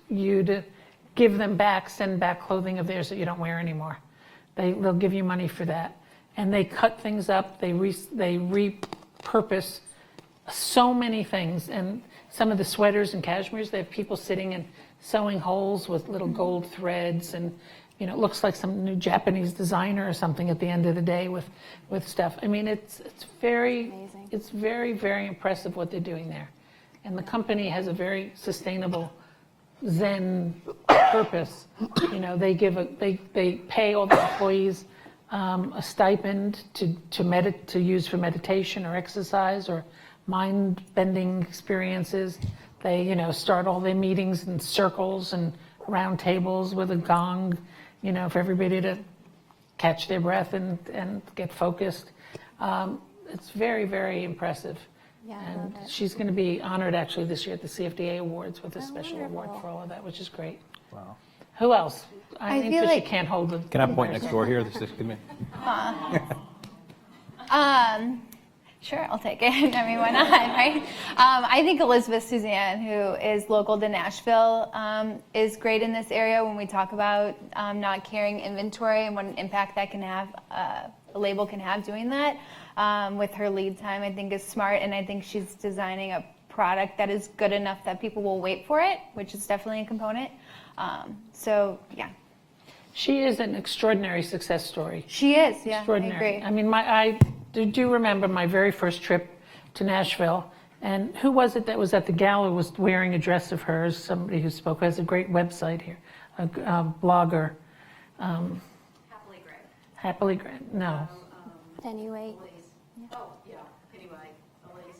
you to give them back, send back clothing of theirs that you don't wear anymore. They'll give you money for that. And they cut things up, they repurpose so many things. And some of the sweaters and cashmeres, they have people sitting and sewing holes with little gold threads, and it looks like some new Japanese designer or something at the end of the day with stuff. I mean, it's very Amazing. It's very, very impressive what they're doing there. And the company has a very sustainable Zen purpose. They pay all the employees a stipend to use for meditation or exercise or mind-bending experiences. They start all their meetings in circles and round tables with a gong, for everybody to catch their breath and get focused. It's very, very impressive. Yeah, I And love it. she's going to be honored actually this year at the CFDA Awards with a special award wonderful. for all of that, which is great. Wow. Who else? I think feel Chrissy like- can't hold the. Can I point next door here? This is, give me- Sure, I'll take it. I mean, why not, right? I think Elizabeth Suzanne, who is local to Nashville, is great in this area when we talk about not carrying inventory and what an impact that can have, a label can have doing that. With her lead time, I think is smart, and I think she's designing a product that is good enough that people will wait for it, which is definitely a component. So, yeah. She is an extraordinary success story. She is, yeah, I Extraordinary. agree. I mean, I do remember my very first trip to Nashville, and who was it that was at the gala was wearing a dress of hers? Somebody who spoke, has a great website here, a blogger. Happily Gray. No. Anyway,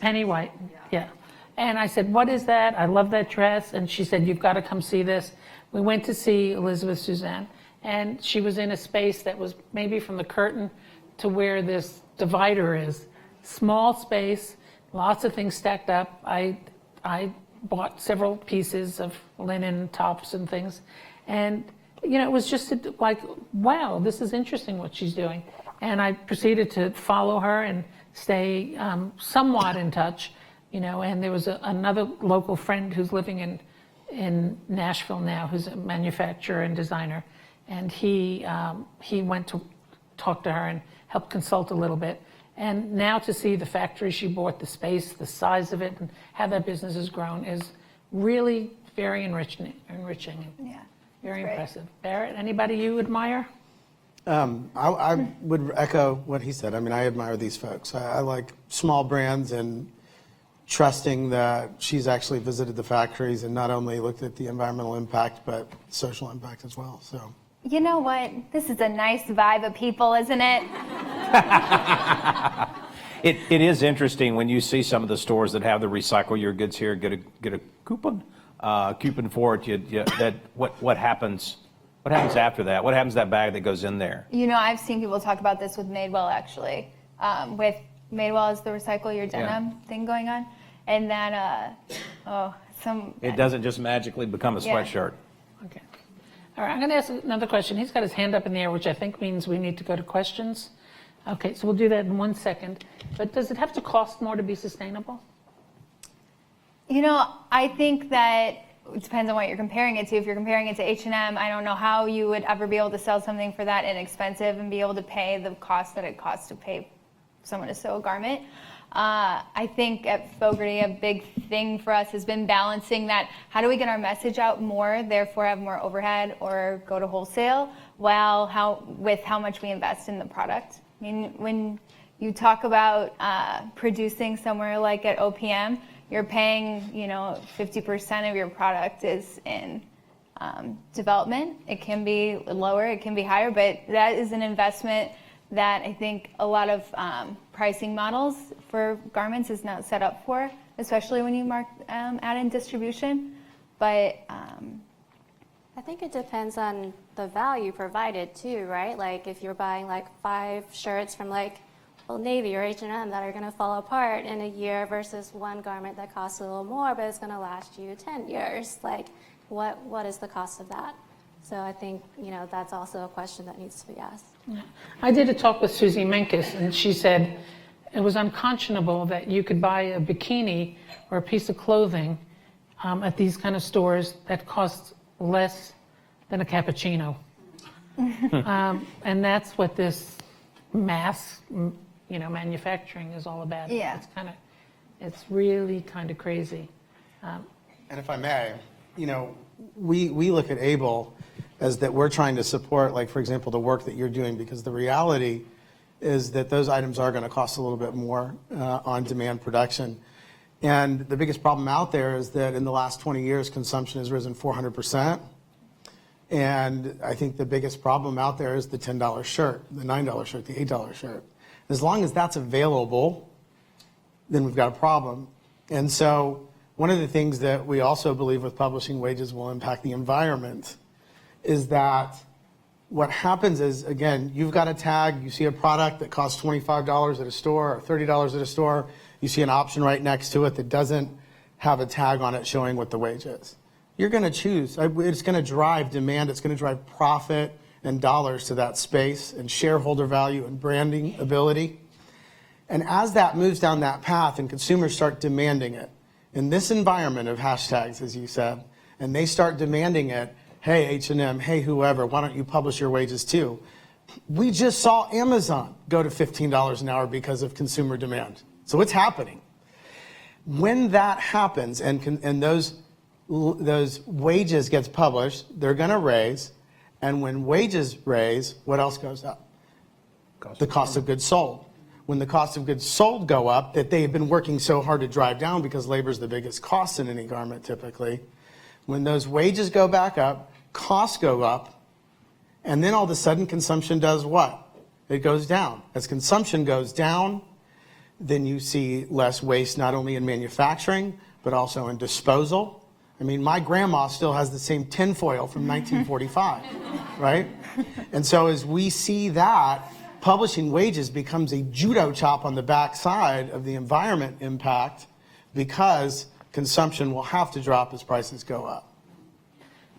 Penny White, yeah. And I said, what is that? I love that dress. And she said, you've got to come see this. We went to see Elizabeth Suzanne, and she was in a space that was maybe from the curtain to where this divider is. Small space, lots of things stacked up. I bought several pieces of linen tops and things. And, you know, it was just like, wow, this is interesting what she's doing. And I proceeded to follow her and stay somewhat in touch, you know, and there was another local friend who's living in Nashville now, who's a manufacturer and designer, and he went to talk to her and help consult a little bit. And now to see the factory she bought, the space, the size of it, and how that business has grown is really very enriching. Yeah. Very great. impressive. Barrett, anybody you admire? I would echo what he said. I mean, I admire these folks. I like small brands and trusting that she's actually visited the factories and not only looked at the environmental impact, but social impact as well. So, You know what? This is a nice vibe of people, isn't it? It is interesting when you see some of the stores that have the recycle your goods here, get a coupon for it. What happens? What happens after that? What happens to that bag that goes in there? You know, I've seen people talk about this with Madewell, actually. With Madewell is the recycle your denim thing going on. And that, It doesn't just magically become a Yeah. sweatshirt. Okay. All right, I'm going to ask another question. He's got his hand up in the air, which I think means we need to go to questions. Okay, so we'll do that in 1 second. But does it have to cost more to be sustainable? You know, I think that it depends on what you're comparing it to. If you're comparing it to H&M, I don't know how you would ever be able to sell something for that inexpensive and be able to pay the cost that it costs to pay someone to sew a garment. I think at Fauxgerty, a big thing for us has been balancing that. How do we get our message out more, therefore have more overhead or go to wholesale, with how much we invest in the product? I mean, when you talk about producing somewhere like at OPM, you're paying, 50% of your product is in development. It can be lower, it can be higher, but that is an investment that I think a lot of pricing models for garments is not set up for, especially when you add in distribution. But I think it depends on the value provided too, right? Like if you're buying like 5 shirts from like Old Navy or H&M that are going to fall apart in a year versus one garment that costs a little more, but it's going to last you 10 years. Like what is the cost of that? So I think, that's also a question that needs to be asked. I did a talk with Susie Menkes, and she said it was unconscionable that you could buy a bikini or a piece of clothing at these kind of stores that costs less than a cappuccino. And that's what this mass, manufacturing is all about. Yeah. It's really kind of crazy. and if I may, we look at ABLE as that we're trying to support, like, for example, the work that you're doing, because the reality is that those items are going to cost a little bit more on demand production. And the biggest problem out there is that in the last 20 years, consumption has risen 400%. And I think the biggest problem out there is the $10 shirt, the $9 shirt, the $8 shirt. As long as that's available, then we've got a problem. And so one of the things that we also believe with publishing wages will impact the environment is that what happens is, again, you've got a tag, you see a product that costs $25 at a store or $30 at a store, you see an option right next to it that doesn't have a tag on it showing what the wage is. You're going to choose. It's going to drive demand, it's going to drive profit and dollars to that space and shareholder value and branding ability. And as that moves down that path and consumers start demanding it, in this environment of hashtags, as you said, and they start demanding it, hey, H&M, hey, whoever, why don't you publish your wages too? We just saw Amazon go to $15 an hour because of consumer demand. So it's happening. When that happens and those wages gets published, they're going to raise. And when wages raise, what else goes up? The cost of goods sold. When the cost of goods sold go up, that they've been working so hard to drive down because labor is the biggest cost in any garment typically, when those wages go back up, costs go up, and then all of a sudden consumption does what? It goes down. As consumption goes down, then you see less waste not only in manufacturing, but also in disposal. I mean, my grandma still has the same tinfoil from 1945, right? And so as we see that, publishing wages becomes a judo chop on the backside of the environment impact because consumption will have to drop as prices go up.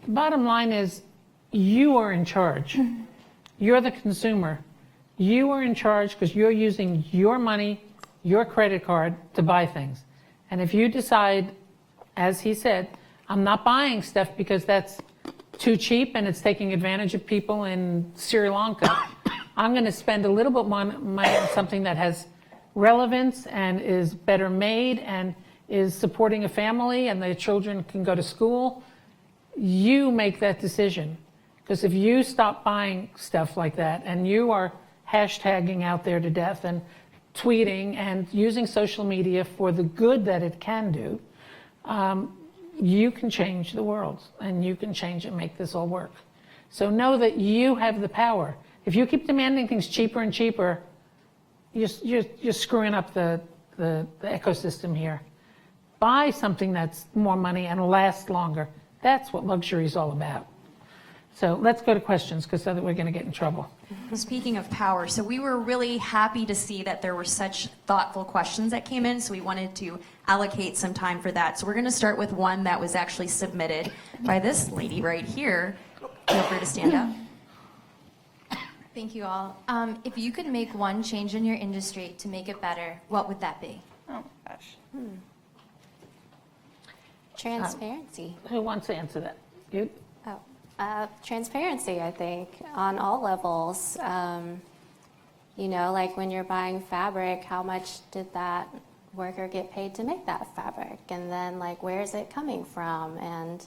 The bottom line is you are in charge. You're the consumer. You are in charge because you're using your money, your credit card to buy things. And if you decide, as he said, I'm not buying stuff because that's too cheap and it's taking advantage of people in Sri Lanka, I'm going to spend a little bit more money on something that has relevance and is better made and is supporting a family and the children can go to school. You make that decision. Because if you stop buying stuff like that and you are hashtagging out there to death and tweeting and using social media for the good that it can do, you can change the world and you can change and make this all work. So know that you have the power. If you keep demanding things cheaper and cheaper, you're screwing up the ecosystem here. Buy something that's more money and lasts longer. That's what luxury is all about. So let's go to questions because we're going to get in trouble. Speaking of power, so we were really happy to see that there were such thoughtful questions that came in, so we wanted to allocate some time for that. So we're going to start with one that was actually submitted by this lady right here. Feel free to stand up. Thank you all. If you could make one change in your industry to make it better, what would that be? Oh, gosh. Transparency. Who wants to answer that? You? Transparency, I think, on all levels. You know, like when you're buying fabric, how much did that worker get paid to make that fabric? And then, like, where is it coming from? And,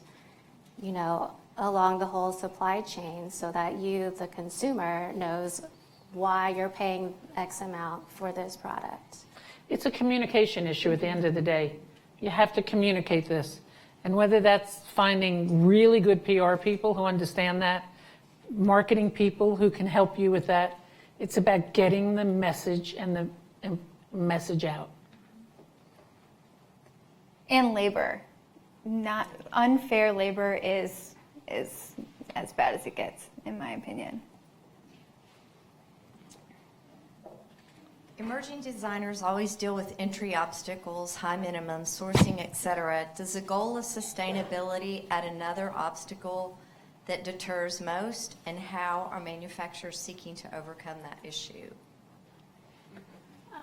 you know, along the whole supply chain so that you, the consumer, knows why you're paying X amount for this product. It's a communication issue at the end of the day. You have to communicate this. And whether that's finding really good PR people who understand that, marketing people who can help you with that, it's about getting the message and the message out. And labor. Not unfair labor is as bad as it gets, in my opinion. Emerging designers always deal with entry obstacles, high minimums, sourcing, etc. Does the goal of sustainability add another obstacle that deters most, and how are manufacturers seeking to overcome that issue?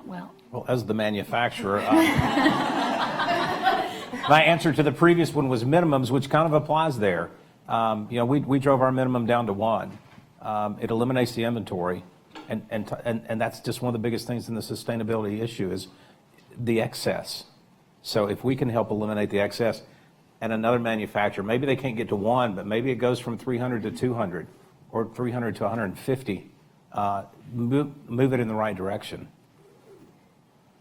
Well, as the manufacturer, my answer to the previous one was minimums, which kind of applies there. You know, we drove our minimum down to 1. It eliminates the inventory, and that's just one of the biggest things in the sustainability issue is the excess. So if we can help eliminate the excess, and another manufacturer, maybe they can't get to 1, but maybe it goes from 300 to 200 or 300 to 150, move it in the right direction.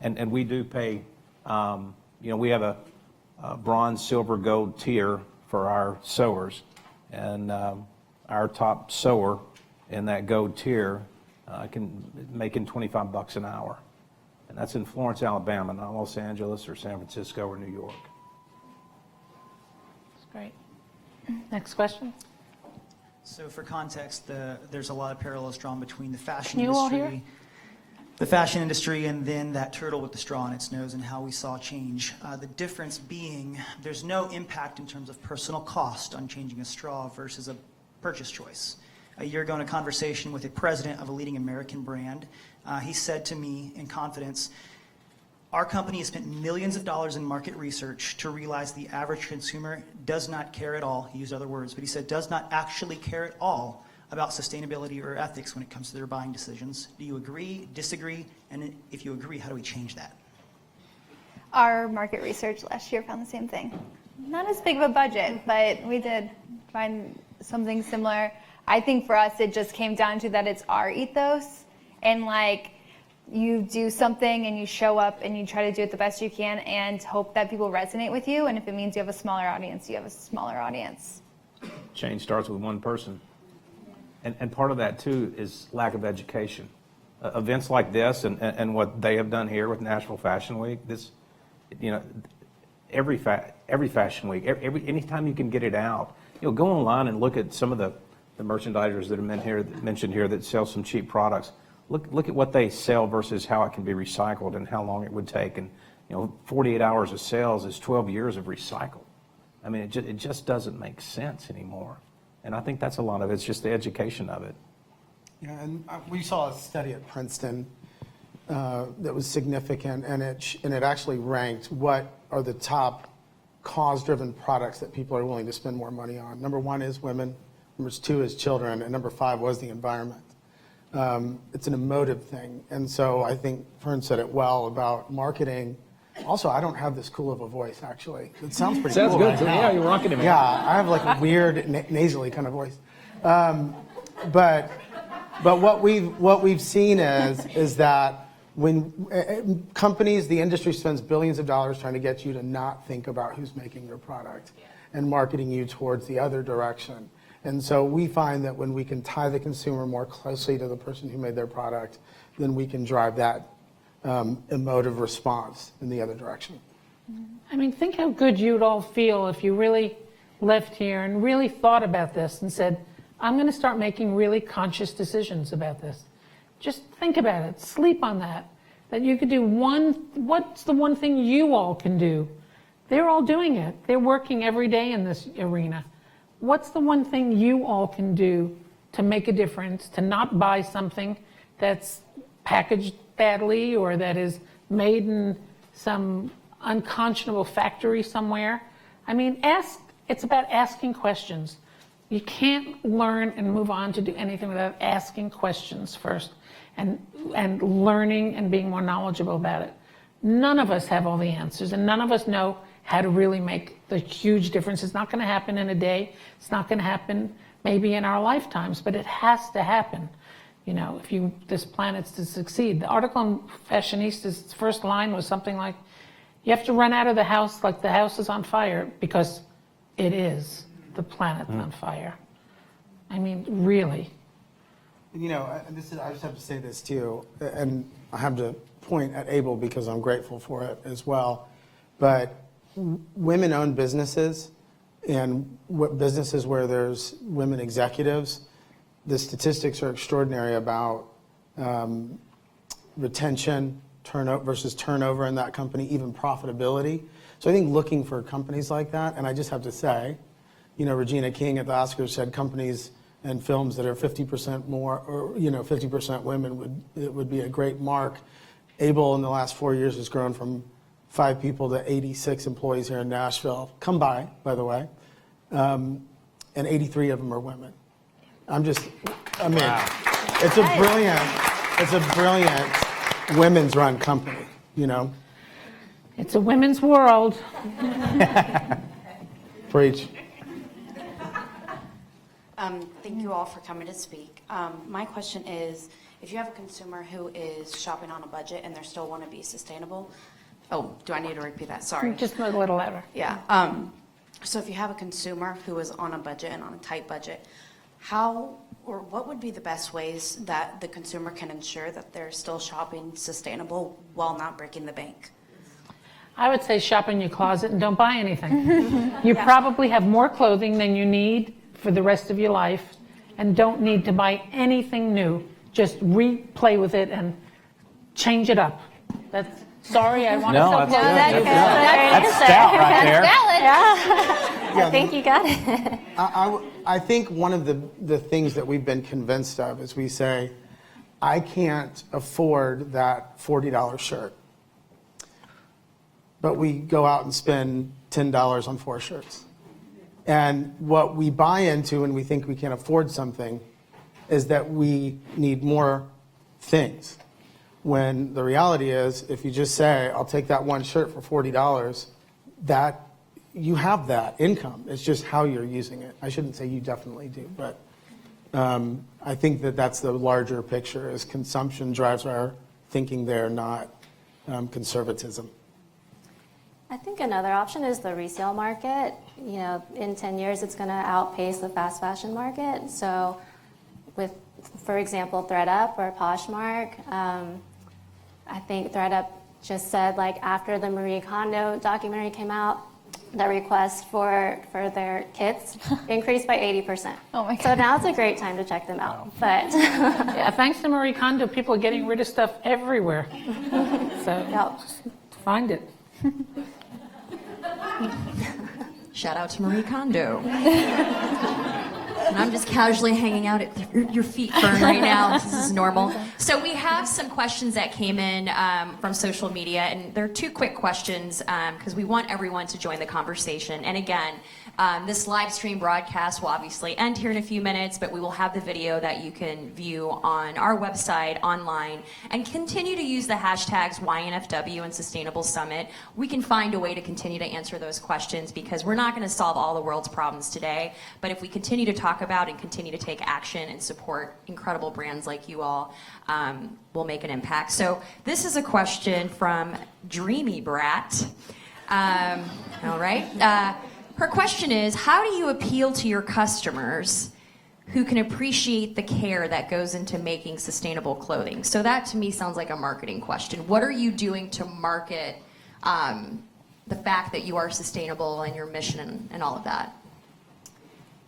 And we do pay, you know, we have a bronze, silver, gold tier for our sewers. And our top sewer in that gold tier can making $25 an hour. And that's in Florence, Alabama, not Los Angeles or San Francisco or New York. that's great. Next question. So for context, there's a lot of parallels drawn between the fashion You all industry, here? the fashion industry, and then that turtle with the straw on its nose and how we saw change. The difference being there's no impact in terms of personal cost on changing a straw versus a purchase choice. A year ago in a conversation with a president of a leading American brand, he said to me in confidence, our company has spent millions of dollars in market research to realize the average consumer does not care at all, he used other words, but he said does not actually care at all about sustainability or ethics when it comes to their buying decisions. Do you agree, disagree? And if you agree, how do we change that? Our market research last year found the same thing. Not as big of a budget, but we did find something similar. I think for us, it just came down to that it's our ethos, and like you do something and you show up and you try to do it the best you can and hope that people resonate with you. And if it means you have a smaller audience, you have a smaller audience. Change starts with one person. And part of that, too, is lack of education. Events like this and what they have done here with Nashville Fashion Week, this, you know, every Fashion Week, anytime you can get it out, you know, go online and look at some of the merchandisers that have mentioned here that sell some cheap products. Look at what they sell versus how it can be recycled and how long it would take. And, you know, 48 hours of sales is 12 years of recycle. I mean, it just doesn't make sense anymore. And I think that's a lot of it. It's just the education of it. Yeah, and we saw a study at Princeton that was significant, and it actually ranked what are the top cause-driven products that people are willing to spend more money on. Number 1 is women, number 2 is children, and number 5 was the environment. It's an emotive thing, and so I think Fern said it well about marketing. Also, I don't have this cool of a voice, actually. It sounds pretty cool. Sounds good. Right now. Yeah, you're rocking it, man. Yeah, I have like a weird nasally kind of voice. But what we've seen is that when companies, the industry spends billions of dollars trying to get you to not think about who's making your product and marketing you towards the other direction. And so we find that when we can tie the consumer more closely to the person who made their product, then we can drive that emotive response in the other direction. I mean, think how good you'd all feel if you really left here and really thought about this and said, I'm going to start making really conscious decisions about this. Just think about it. Sleep on that. That you could do what's the one thing you all can do? They're all doing it. They're working every day in this arena. What's the one thing you all can do to make a difference, to not buy something that's packaged badly or that is made in some unconscionable factory somewhere? I mean, it's about asking questions. You can't learn and move on to do anything without asking questions first and learning and being more knowledgeable about it. None of us have all the answers, and none of us know how to really make the huge difference. It's not going to happen in a day. It's not going to happen maybe in our lifetimes, but it has to happen. You know, if this planet's to succeed. The article in Fashionista's first line was something like, you have to run out of the house like the house is on fire, because it is. The planet's on fire. I mean, really. You know, I just have to say this too, and I have to point at Abel because I'm grateful for it as well. But women-owned businesses and businesses where there's women executives, the statistics are extraordinary about retention, turnover versus turnover in that company, even profitability. So I think looking for companies like that, and I just have to say, you know, Regina King at the Oscars said companies and films that are 50% more, or 50% women would be a great mark. Able in the last 4 years has grown from 5 people to 86 employees here in Nashville. Come by the way, and 83 of them are women. Wow. It's a brilliant women's run company, you know. It's a women's world. Preach. Thank you all for coming to speak. My question is, if you have a consumer who is shopping on a budget and they still want to be sustainable, do I need to repeat that? Sorry. Just a little louder. Yeah. So if you have a consumer who is on a budget and on a tight budget, what would be the best ways that the consumer can ensure that they're still shopping sustainable while not breaking the bank? I would say shop in your closet and don't buy anything. You probably have more clothing than you need for the rest of your life, and don't need to buy anything new. Just replay with it and change it up. Sorry, I want to No, so that's close good. to you. That's stout right there. I think you got it. I think one of the things that we've been convinced of is we say, I can't afford that $40 shirt. But we go out and spend $10 on 4 shirts. And what we buy into when we think we can't afford something is that we need more things. When the reality is, if you just say, I'll take that one shirt for $40, that you have that income. It's just how you're using it. I shouldn't say you definitely do, but I think that that's the larger picture, is consumption drives our thinking there, not conservatism. I think another option is the resale market. You know, in 10 years, it's going to outpace the fast fashion market. So with, for example, ThredUp or Poshmark, I think ThredUp just said, like, after the Marie Kondo documentary came out, the request for their kits increased by 80%. Oh my God. So now it's a great time to check them out. But Yeah, thanks to Marie Kondo, people are getting rid of stuff everywhere. So Yep. just find it. Shout out to Marie Kondo. And I'm just casually hanging out at your feet, Fern, right now. This is normal. So we have some questions that came in from social media, and they're 2 quick questions because we want everyone to join the conversation. And again, this live stream broadcast will obviously end here in a few minutes, but we will have the video that you can view on our website, online, and continue to use the hashtags YNFW and Sustainable Summit. We can find a way to continue to answer those questions because we're not going to solve all the world's problems today, but if we continue to talk about and continue to take action and support incredible brands like you all, we'll make an impact. So this is a question from Dreamy Brat. All right. Her question is, how do you appeal to your customers who can appreciate the care that goes into making sustainable clothing? So that to me sounds like a marketing question. What are you doing to market the fact that you are sustainable and your mission and all of that?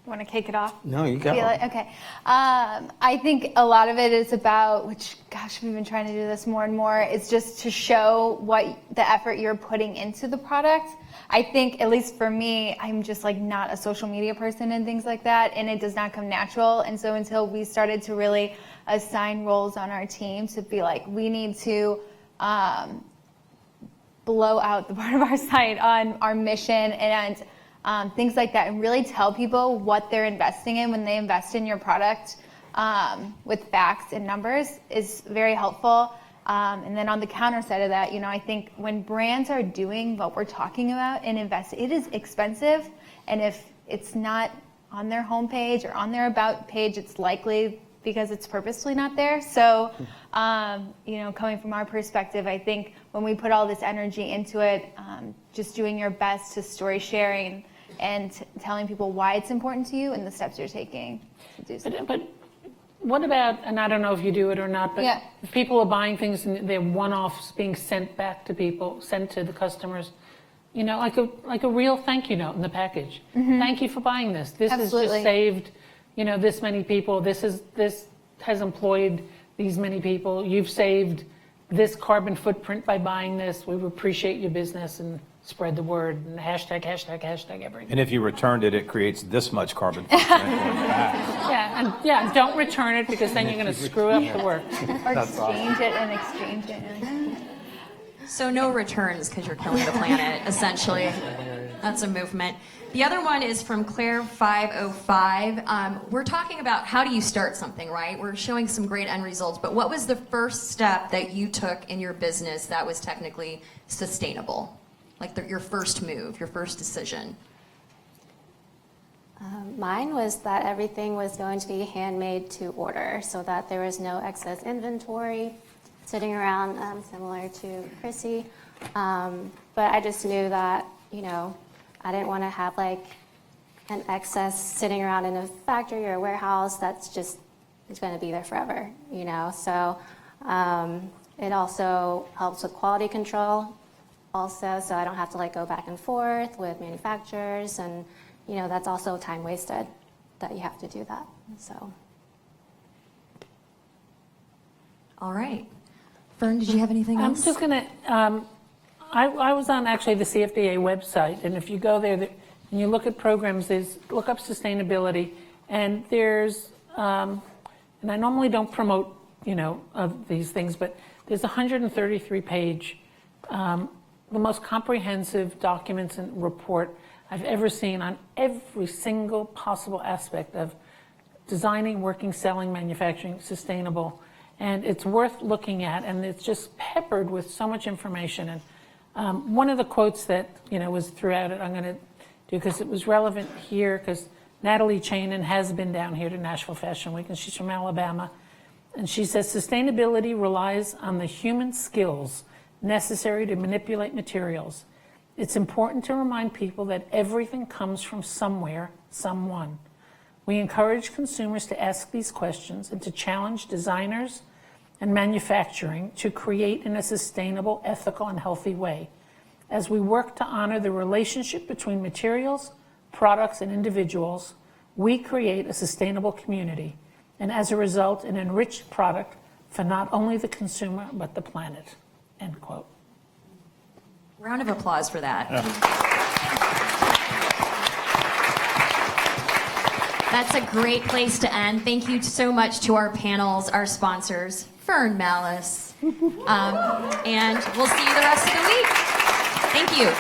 Want to kick it off? No, you go. Okay. I think a lot of it is about, which, gosh, we've been trying to do this more and more, is just to show what the effort you're putting into the product. I think, at least for me, I'm just like not a social media person and things like that, and it does not come natural. And so until we started to really assign roles on our team to be like, we need to blow out the part of our site on our mission and things like that, and really tell people what they're investing in when they invest in your product with facts and numbers is very helpful. And then on the counter side of that, you know, I think when brands are doing what we're talking about and invest, it is expensive. And if it's not on their homepage or on their about page, it's likely because it's purposely not there. So, you know, coming from our perspective, I think when we put all this energy into it, just doing your best to story sharing and telling people why it's important to you and the steps you're taking to do so. But what about, and I don't know if you do it or not, but Yeah. if people are buying things and they're one-offs being sent back to people, sent to the customers, you know, like a real thank you note in the package. Thank you for buying this. This has Absolutely. just saved, you know, this many people. This has employed these many people. You've saved this carbon footprint by buying this. We appreciate your business, and spread the word, and hashtag everything. And if you returned it, it creates this much carbon footprint going back. Yeah, don't return it because then you're going to screw up the work. Or exchange it and exchange it. So no returns because you're killing the planet, essentially. That's a movement. The other one is from Claire 505. We're talking about how do you start something, right? We're showing some great end results, but what was the first step that you took in your business that was technically sustainable? Like your first move, your first decision? Mine was that everything was going to be handmade to order so that there was no excess inventory sitting around, similar to Chrissy. But I just knew that, you know, I didn't want to have like an excess sitting around in a factory or a warehouse that's just, it's going to be there forever, you know. So it also helps with quality control also, so I don't have to like go back and forth with manufacturers, and you know, that's also time wasted. that you have to do that. So. All right. Fern, did you have anything I'm else? just going to, I was on actually the CFDA website, and if you go there and you look at programs, look up sustainability, and there's, and I normally don't promote, of these things, but there's a 133-page, the most comprehensive documents and report I've ever seen on every single possible aspect of designing, working, selling, manufacturing, sustainable. And it's worth looking at, and it's just peppered with so much information. And one of the quotes that was throughout it, I'm going to do because it was relevant here, because Natalie Chanin has been down here to Nashville Fashion Week, and she's from Alabama. And she says, sustainability relies on the human skills necessary to manipulate materials. It's important to remind people that everything comes from somewhere, someone. We encourage consumers to ask these questions and to challenge designers and manufacturing to create in a sustainable, ethical, and healthy way. As we work to honor the relationship between materials, products, and individuals, we create a sustainable community, and as a result, an enriched product for not only the consumer, but the planet. End quote. Round of applause for that. Yeah. That's a great place to end. Thank you so much to our panels, our sponsors, Fern Mallis. And we'll see you the rest of the week. Thank you.